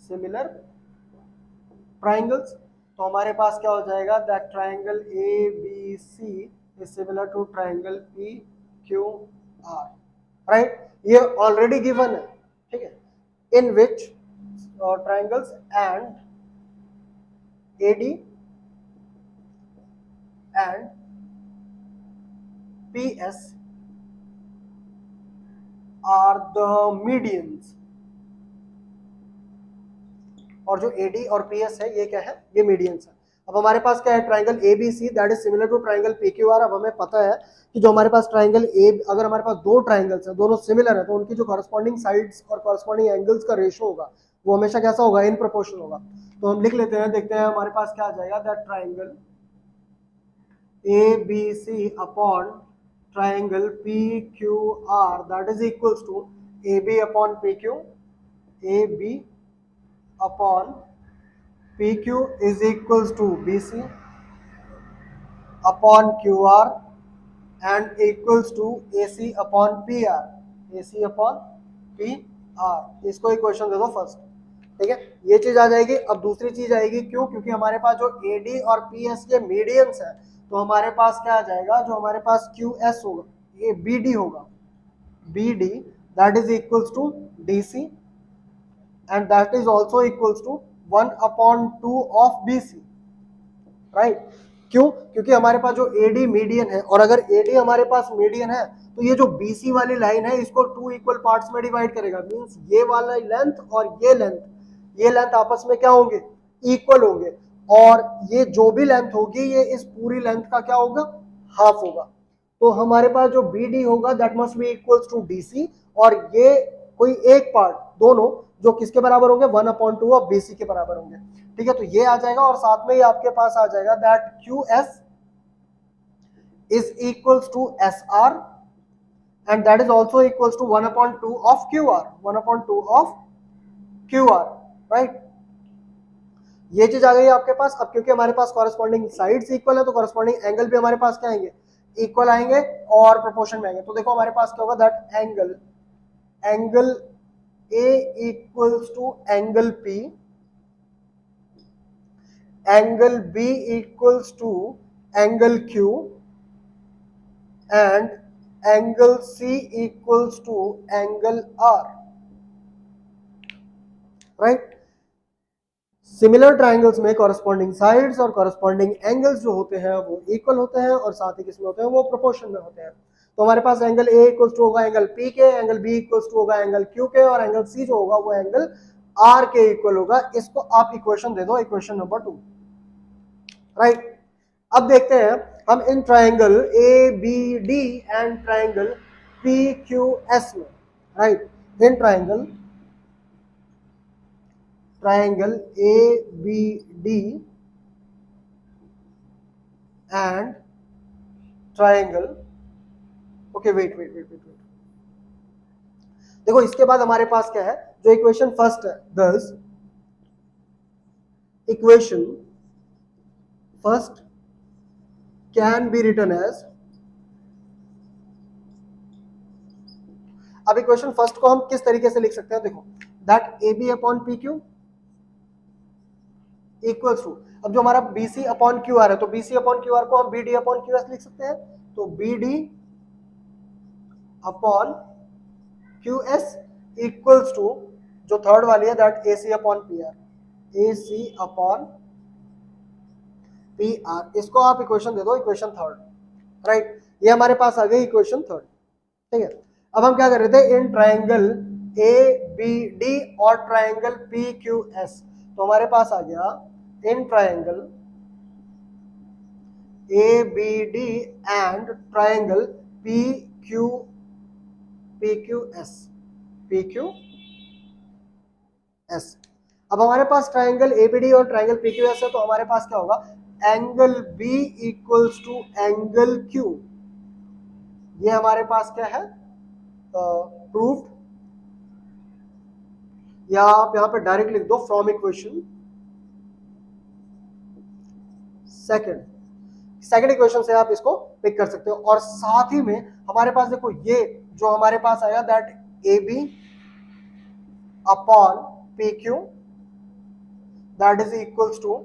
similar triangles। तो हमारे पास क्या हो जाएगा, that triangle ABC is similar to triangle PQR, right. ये ऑलरेडी गिवन है, ठीक है। In which triangles and AD and PS are the medians, और जो AD और PS है ये क्या है, ये मीडियंस है। अब हमारे पास क्या है, triangle ABC that is similar to triangle PQR। अब हमें पता है कि जो हमारे पास ट्राइंगल A, अगर हमारे पास दो ट्राइंगल्स हैं दोनों सिमिलर है तो उनकी जो कॉरस्पॉन्डिंग साइड्स और कॉरस्पॉन्डिंग एंगल्स का रेशियो होगा वो हमेशा कैसा होगा, इन प्रोपोर्शन होगा। तो हम लिख लेते हैं, देखते हैं हमारे पास क्या आ जाएगा, that triangle ABC upon triangle PQR that is equals to AB upon PQ, AB upon PQ is equals to BC upon QR and equals to AC upon PR, AC upon PR। इसको equation दे दो first, ठीक है, ये चीज आ जाएगी। अब दूसरी चीज आएगी, क्यों, क्योंकि हमारे पास जो AD और PS के मीडियंस है तो हमारे पास क्या आ जाएगा, जो हमारे पास QS होगा ये BD होगा, BD that is equals to DC and that is also equals to 1/2 of BC, right. क्यों, क्योंकि हमारे पास जो AD मीडियन है और अगर AD हमारे पास मीडियन है तो ये जो BC वाली लाइन है इसको टू इक्वल पार्ट्स में डिवाइड करेगा, मींस ये वाला लेंथ और ये लेंथ आपस में क्या होंगे, इक्वल होंगे, और ये जो भी लेंथ होगी ये इस पूरी लेंथ का क्या होगा, हाफ होगा। तो हमारे पास जो BD होगा that must be equals to DC, और ये कोई एक पार्ट दोनों जो किसके बराबर होंगे, 1/2 ऑफ BC के बराबर होंगे, ठीक है। तो ये आ जाएगा और साथ में ही आपके पास आ जाएगा that QS is equals to SR and that is also equals to 1/2 of QR, 1/2 of QR, right. ये चीज आ गई आपके पास। अब क्योंकि हमारे पास कॉरेस्पॉन्डिंग साइड्स इक्वल है तो कॉरेस्पॉन्डिंग एंगल भी हमारे पास क्या आएंगे, इक्वल आएंगे और प्रोपोर्शन में आएंगे। तो देखो हमारे पास क्या होगा, that angle A equals to angle P, angle B equals to angle Q and angle C equals to angle R, right। Similar triangles में कॉरेस्पॉन्डिंग साइड्स और कॉरेस्पॉन्डिंग एंगल्स जो होते हैं वो इक्वल होते हैं और साथ ही किसमें होते हैं, वो प्रोपोर्शन में होते हैं। तो हमारे पास एंगल A इक्वल्स टू होगा एंगल P के, एंगल B इक्वल्स टू होगा एंगल Q के, और एंगल C जो होगा वो एंगल R के इक्वल होगा। इसको आप इक्वेशन दे दो, इक्वेशन नंबर 2, राइट। अब देखते हैं हम इन triangle ABD and triangle PQS में, right. In triangle ABD and triangle, okay wait, देखो इसके बाद हमारे पास क्या है, जो इक्वेशन फर्स्ट है, this equation first can be written as, अब इक्वेशन फर्स्ट को हम किस तरीके से लिख सकते हैं, देखो that AB upon PQ equals to, अब जो हमारा BC अपॉन QR है तो BC अपॉन QR को हम BD अपॉन QS लिख सकते हैं, तो BD upon QS equals to जो थर्ड वाली है that AC upon PR, AC upon PR। इसको आप इक्वेशन दे दो, इक्वेशन थर्ड, राइट। ये हमारे पास आ गई इक्वेशन थर्ड, ठीक है। अब हम क्या कर रहे थे, इन ट्राइंगल ABD और ट्राइंगल PQS, तो हमारे पास आ गया in triangle ABD and triangle PQS, P Q S. अब हमारे पास ट्राइंगल एबीडी और ट्राइंगल पी क्यू एस है, तो हमारे पास क्या होगा, angle B equals to angle Q. ये हमारे पास क्या है, प्रूफ, या आप यहां पे डायरेक्ट लिख दो फ्रॉम इक्वेशन सेकंड इक्वेशन से आप इसको पिक कर सकते हो। और साथ ही में हमारे पास देखो, ये जो हमारे पास आएगा that A B upon P Q that is equals to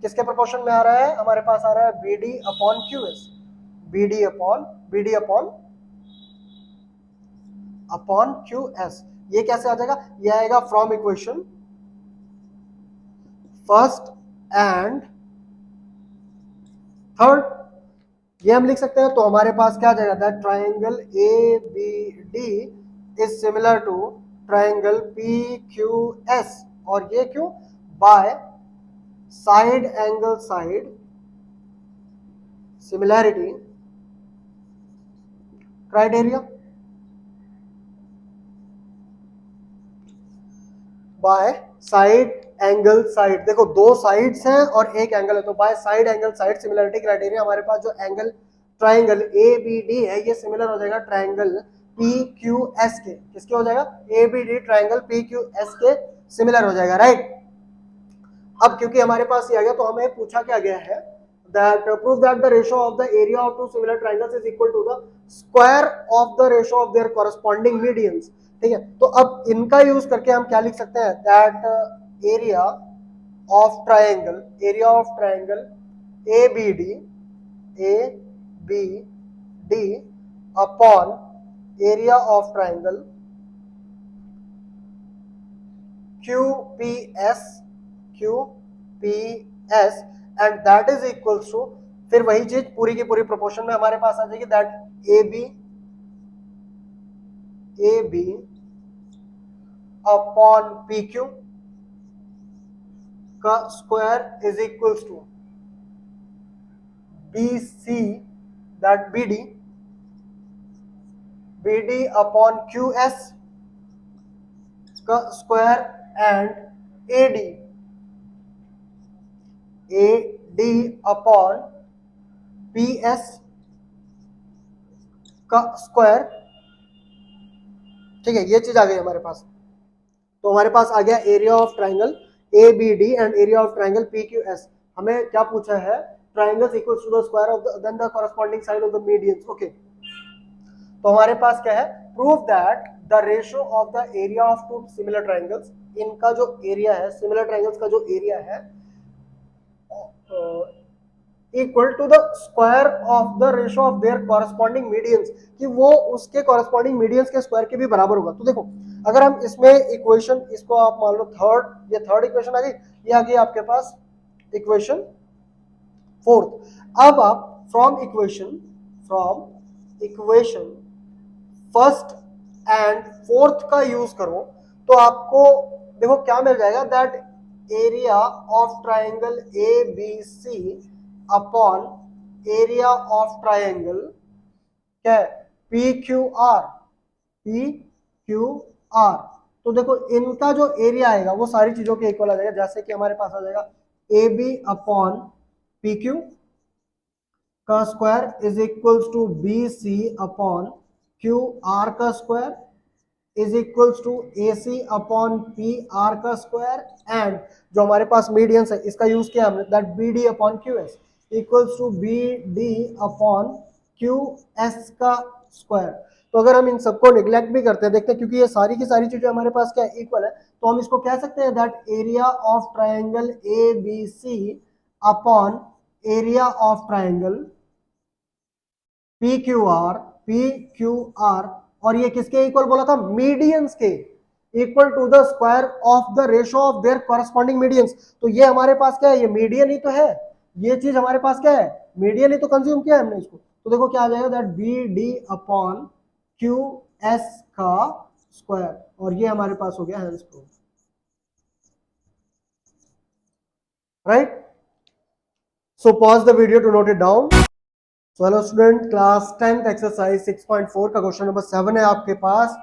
किसके प्रोपोर्शन में आ रहा है, हमारे पास आ रहा है B D upon Q S, B D upon Q S. ये कैसे आ जाएगा, ये आएगा from equation first and third, ये हम लिख सकते हैं। तो हमारे पास क्या आ जाएगा, that triangle A B D is similar to triangle P Q S. और ये क्यों, by side angle side similarity criteria, by side angle side. देखो दो साइड्स हैं और एक एंगल है, तो by side angle side similarity criteria हमारे पास जो angle triangle A B D है ये सिमिलर हो जाएगा ट्राइंगल पी क्यू एस के। किसके हो जाएगा, A B D triangle P Q S के सिमिलर हो जाएगा, राइट। अब क्योंकि हमारे पास ये आ गया, तो हमें पूछा क्या गया है, that prove that the ratio of the area of two similar triangles is equal to the square of the ratio of their corresponding medians। ठीक है, तो अब इनका यूज करके हम क्या लिख सकते हैं, that area of triangle ABD upon area of triangle QPS and that is equals to, फिर वही चीज पूरी की पूरी प्रोपोर्शन में हमारे पास आ जाएगी, दैट AB अपॉन PQ का square is equals to BC that BD upon QS का square and AD upon PS का स्क्वायर। ठीक है, ये चीज आ गई हमारे पास। तो हमारे पास आ गया area of triangle ABD and area of triangle PQS। हमें क्या पूछा है, triangles equals to the square of then the corresponding side of the medians. Okay, तो हमारे पास क्या है, prove that the ratio of the area of two similar triangles, इनका जो एरिया है, सिमिलर ट्राइंगल्स का जो एरिया है, equal to the square of the ratio of their corresponding medians, कि वो उसके कॉरेस्पॉन्डिंग मीडियंस के स्क्वायर के भी बराबर होगा। तो देखो, अगर हम इसमें इक्वेशन, इसको आप मान लो थर्ड, ये थर्ड इक्वेशन आ गई, ये आ गई आपके पास इक्वेशन फोर्थ। अब आप from equation first and fourth का यूज करो, तो आपको देखो क्या मिल जाएगा, that area of triangle ABC upon area of triangle क्या है, PQR। तो देखो इनका जो एरिया आएगा वो सारी चीजों के इक्वल आ जाएगा, जैसे कि हमारे पास आ जाएगा AB अपॉन PQ का square is equals to BC upon QR का square is equals to AC upon PR का स्क्वायर, एंड जो हमारे पास मीडियंस है इसका यूज किया हमने, that BD upon QS equals to BD upon QS का स्क्वायर। तो अगर हम इन सबको निगलेक्ट भी करते हैं, देखते हैं, क्योंकि ये सारी की सारी चीजें हमारे पास क्या इक्वल है, तो हम इसको कह सकते हैं that area of triangle ABC upon area of triangle PQR, और ये किसके इक्वल बोला था, मीडियंस के, equal to the square of the ratio of their corresponding medians. तो ये हमारे पास क्या है, ये मीडियन ही तो है, ये चीज हमारे पास क्या है, मीडियन ही तो कंज्यूम किया है हमने इसको। तो देखो क्या आ जाएगा, दैट BD अपॉन QS का स्क्वायर, और ये हमारे पास हो गया hence proof, right. So pause the video to note it down. Hello student, class 10th exercise 6.4 का क्वेश्चन नंबर 7 है आपके पास।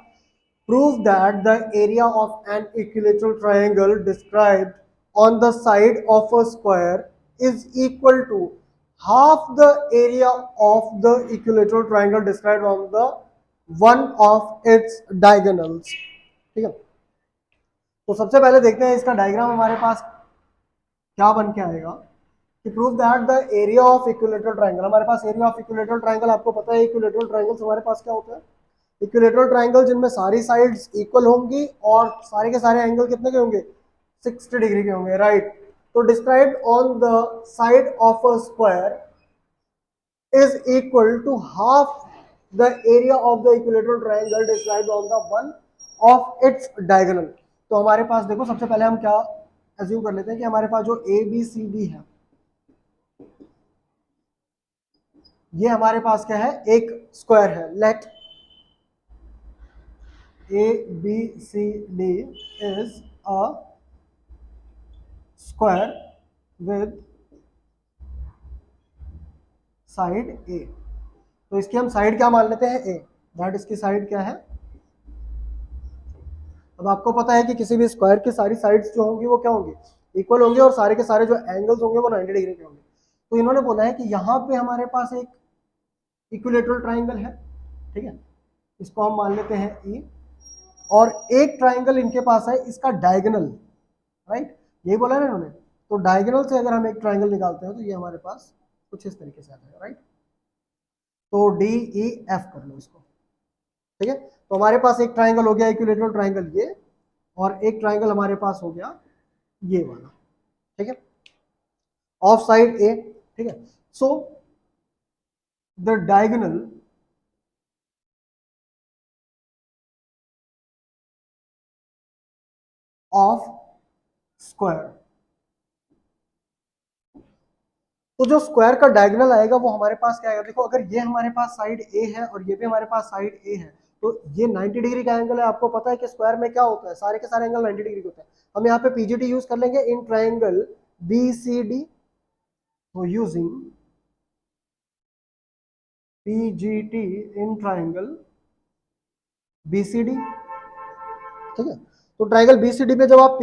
Prove that the area of an equilateral triangle described on the side of a square is equal to half the area of the equilateral triangle described on the one of its diagonals. ठीक है, तो सबसे पहले देखते हैं इसका diagram हमारे पास क्या बन के आएगा कि prove that the area of equilateral triangle, हमारे पास एरिया ऑफ इक्विलेटरल ट्रायंगल आपको पता है इक्विलेटरल ट्रायंगल्स हमारे पास क्या होता है, इक्विलेटरल ट्रायंगल जिनमें सारी साइड्स इक्वल होंगी और सारे के सारे एंगल कितने के होंगे 60 डिग्री के होंगे, राइट। तो described on the side of a square is equal to half the area of the equilateral triangle described on the one of its diagonal। तो हमारे पास देखो सबसे पहले हम क्या एज्यूम कर लेते हैं कि हमारे पास जो ए बी सी डी है ये हमारे पास क्या है एक स्क्वायर है। Let A B C D is a square with side A. तो इसकी हम साइड क्या मान लेते हैं ए, दैट इसकी साइड क्या है। अब आपको पता है कि किसी भी स्क्वायर की सारी साइड्स जो होंगी वो क्या होंगी इक्वल होंगे और सारे के सारे जो एंगल्स होंगे वो 90 डिग्री के होंगे। तो इन्होंने बोला है कि यहाँ पे हमारे पास एक इक्विलेटरल ट्राइंगल है, ठीक है, इसको हम मान लेते हैं ई, और एक ट्राइंगल इनके पास है इसका डायगोनल, राइट, यही बोला ना इन्होंने। तो डायगोनल से अगर हम एक ट्राइंगल निकालते हैं तो ये हमारे पास कुछ इस तरीके से आता है, राइट। तो डी ई एफ कर लो इसको, ठीक है। तो हमारे पास एक ट्राइंगल हो गया इक्विलेटरल ट्राइंगल ये, और एक ट्राइंगल हमारे पास हो गया ये वाला, ठीक है, ऑफ साइड ए, ठीक है। So the diagonal of square, तो जो स्क्वायर का डायगोनल आएगा वो हमारे पास क्या आएगा, देखो अगर ये हमारे पास साइड ए है और ये भी हमारे पास साइड ए है तो ये 90 डिग्री का एंगल है। आपको पता है कि स्क्वायर में क्या होता है सारे के सारे एंगल 90 डिग्री के होते हैं। हम यहाँ पे पीजीटी यूज कर लेंगे in triangle B C D, तो using PGT in triangle BCD, ठीक है। तो ट्राइंगल बीसीडी पे जब आप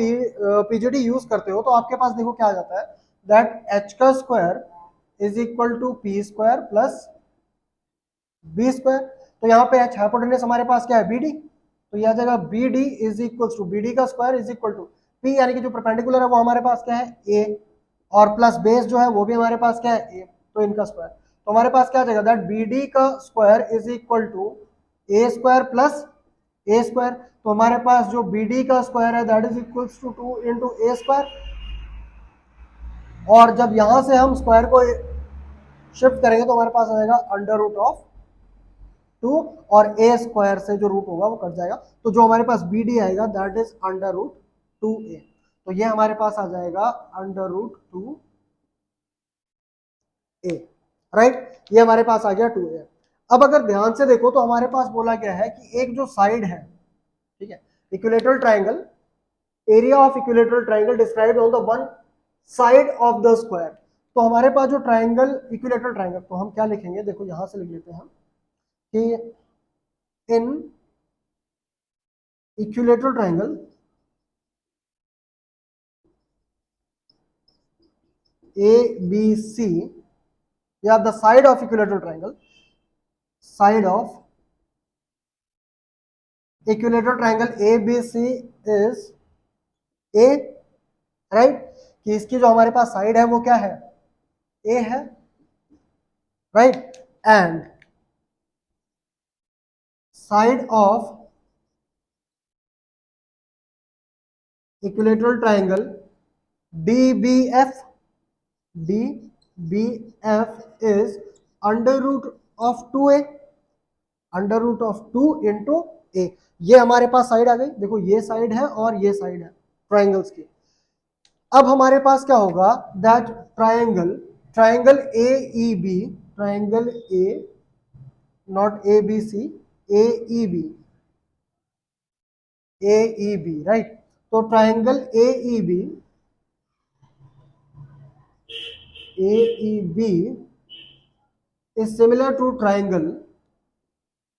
पीजीडी यूज करते हो तो आपके पास देखो क्या आ जाता है, दैट एच का square is equal to P square plus B square. तो यहाँ पे एच हाइपोटेनस हमारे पास क्या है बी डी, तो यह जगह B D is equal to B D का square is equal to P, यानी कि जो परपेंडिकुलर है वो हमारे पास क्या है ए, और प्लस बेस जो है वो भी हमारे पास क्या है ए, तो इनका स्क्वायर। तो हमारे पास क्या जाएगा, दैट बी डी का square is equal to A square plus A square. तो हमारे पास जो बी डी का स्क्वायर है that is equal to 2 into A square, और जब यहां से हम स्क्वायर को शिफ्ट करेंगे तो हमारे पास आ जाएगा अंडर रूट ऑफ 2, और ए स्क्वायर से जो रूट होगा वो कट जाएगा। तो जो हमारे पास बी डी आएगा that is under root 2a। तो ये हमारे पास आ जाएगा अंडर रूट 2a, राइट, ये हमारे पास आ गया 2a। अब अगर ध्यान से देखो तो हमारे पास बोला गया है कि एक जो साइड है, ठीक है, equilateral triangle, area of equilateral triangle described on the one side of the square. तो हमारे पास जो ट्राइंगल इक्विलेटरल ट्राइंगल, तो हम क्या लिखेंगे, देखो यहां से लिख लेते हैं कि in equilateral triangle A B C, या the side of equilateral triangle, side of equilateral triangle A B C is A, right, कि इसकी जो हमारे पास साइड है वो क्या है ए है, right, and side of equilateral triangle D B F, D B F is under root of 2a, under root of 2 into A. ये हमारे पास साइड आ गई, देखो ये साइड है और ये साइड है ट्राइंगल्स की। अब हमारे पास क्या होगा, that triangle, triangle A E B, triangle A, not A B C, A E B, A E B, right. तो triangle A E B, AEB is similar to triangle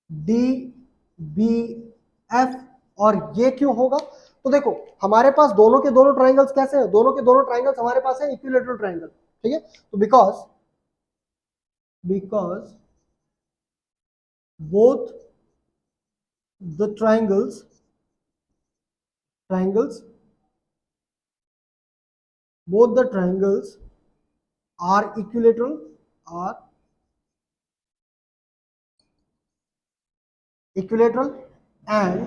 DBF और ये क्यों होगा? तो देखो हमारे पास दोनों के दोनों ट्राइंगल्स कैसे हैं, दोनों के दोनों ट्राइंगल्स हमारे पास है इक्विलेटरल ट्राइंगल, ठीक है। तो because both the triangles both the triangles are equilateral and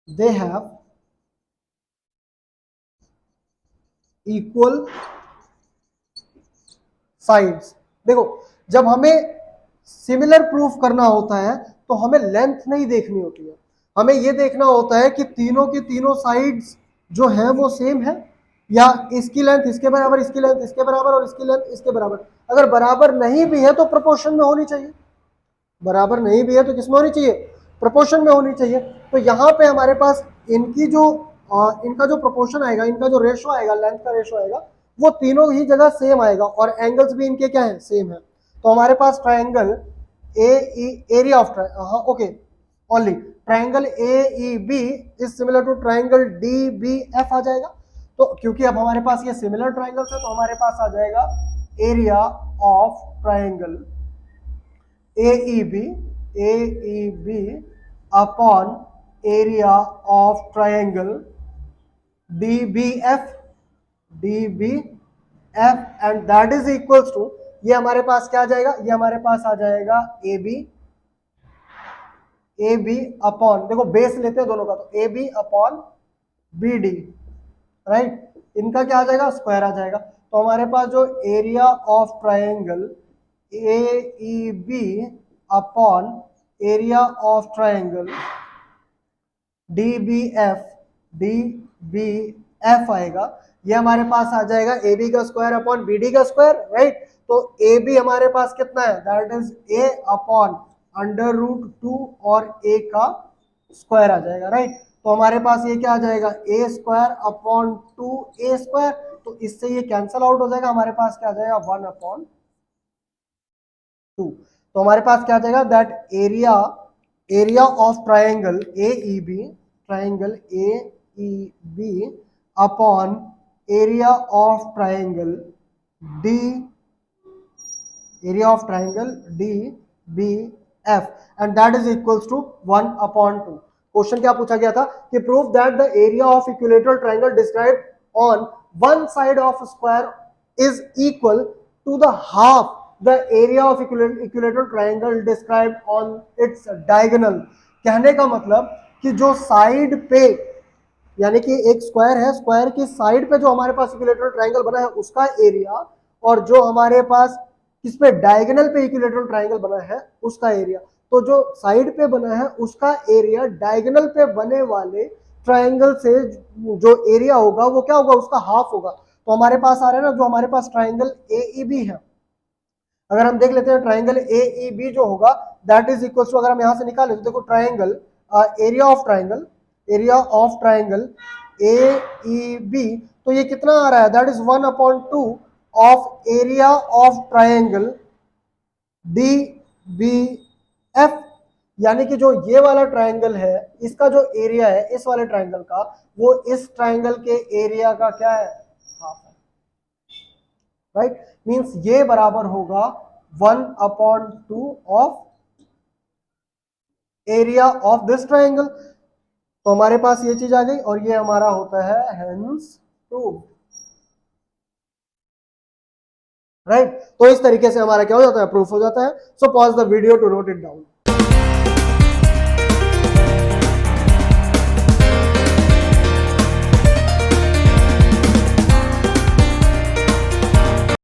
they have equal sides। देखो जब हमें सिमिलर प्रूफ करना होता है तो हमें लेंथ नहीं देखनी होती है, हमें यह देखना होता है कि तीनों की तीनों साइड्स जो है वो सेम है, या इसकी लेंथ इसके बराबर, इसकी लेंथ इसके बराबर और इसकी लेंथ इसके बराबर। अगर बराबर नहीं भी है तो प्रोपोर्शन में होनी चाहिए, बराबर नहीं भी है तो किसमें होनी चाहिए? प्रोपोर्शन में होनी चाहिए। तो यहाँ पे हमारे पास इनकी जो इनका जो प्रोपोर्शन आएगा, इनका जो रेशो आएगा, लेंथ का रेशो आएगा, वो तीनों ही जगह सेम आएगा और एंगल्स भी इनके क्या है? सेम है। तो हमारे पास triangle area of okay only triangle AEB is similar to triangle DBF आ जाएगा। तो क्योंकि अब हमारे पास ये सिमिलर ट्राइंगल्स है तो हमारे पास आ जाएगा area of triangle AEB upon area of triangle DBF and that is equals to, ये हमारे पास क्या आ जाएगा? ये हमारे पास आ जाएगा AB अपॉन, देखो बेस लेते हैं दोनों का, तो AB अपॉन BD, राइट। इनका क्या आ जाएगा? स्क्वायर आ जाएगा। तो हमारे पास जो area of triangle AEB upon area of triangle DBF आएगा, ये हमारे पास आ जाएगा AB का स्क्वायर अपॉन BD का स्क्वायर, राइट। तो AB हमारे पास कितना है? दैट इज A अपॉन √2 और A का स्क्वायर आ जाएगा, राइट। तो हमारे पास ये क्या आ जाएगा? A square upon 2A square, तो इससे ये कैंसल आउट हो जाएगा, हमारे पास क्या आ जाएगा? 1 अपॉन 2। तो हमारे पास क्या आ जाएगा? That area of triangle AEB upon area of triangle DBF and that is equals to 1 upon 2। Question क्या पूछा गया था कि prove that the area of equilateral triangle described on one side of square is equal to the half the area of equilateral triangle described on its diagonal। कहने का मतलब कि जो साइड पे, यानी कि एक स्क्वायर है, स्क्वायर की साइड पे जो हमारे पास इक्विलेटरल ट्राइंगल बना है उसका एरिया, और जो हमारे पास किस पे? डायगोनल पे इक्विलेटरल ट्राइंगल बना है उसका एरिया। तो जो साइड पे बना है उसका एरिया डायगोनल पे बने वाले ट्राइंगल से जो एरिया होगा वो क्या होगा? उसका हाफ होगा। तो हमारे पास आ रहा है ना, जो हमारे पास ट्राइंगल AEB है, अगर हम देख लेते हैं ट्राइंगल AEB जो होगा दैट इज इक्वल टू, अगर हम यहां से निकालें तो देखो triangle area of triangle AEB, तो ये कितना आ रहा है? That is 1 upon 2 of area of triangle DBF, यानी कि जो ये वाला ट्राइंगल है इसका जो एरिया है इस वाले ट्राइंगल का, वो इस ट्राइंगल के एरिया का क्या है? हाफ है, राइट। मींस ये बराबर होगा 1 upon 2 of area of this triangle. तो हमारे पास ये चीज आ गई और ये हमारा होता है हेंस प्रूव, राइट। तो इस तरीके से हमारा क्या हो जाता है? प्रूफ हो जाता है। So pause the video to note it down.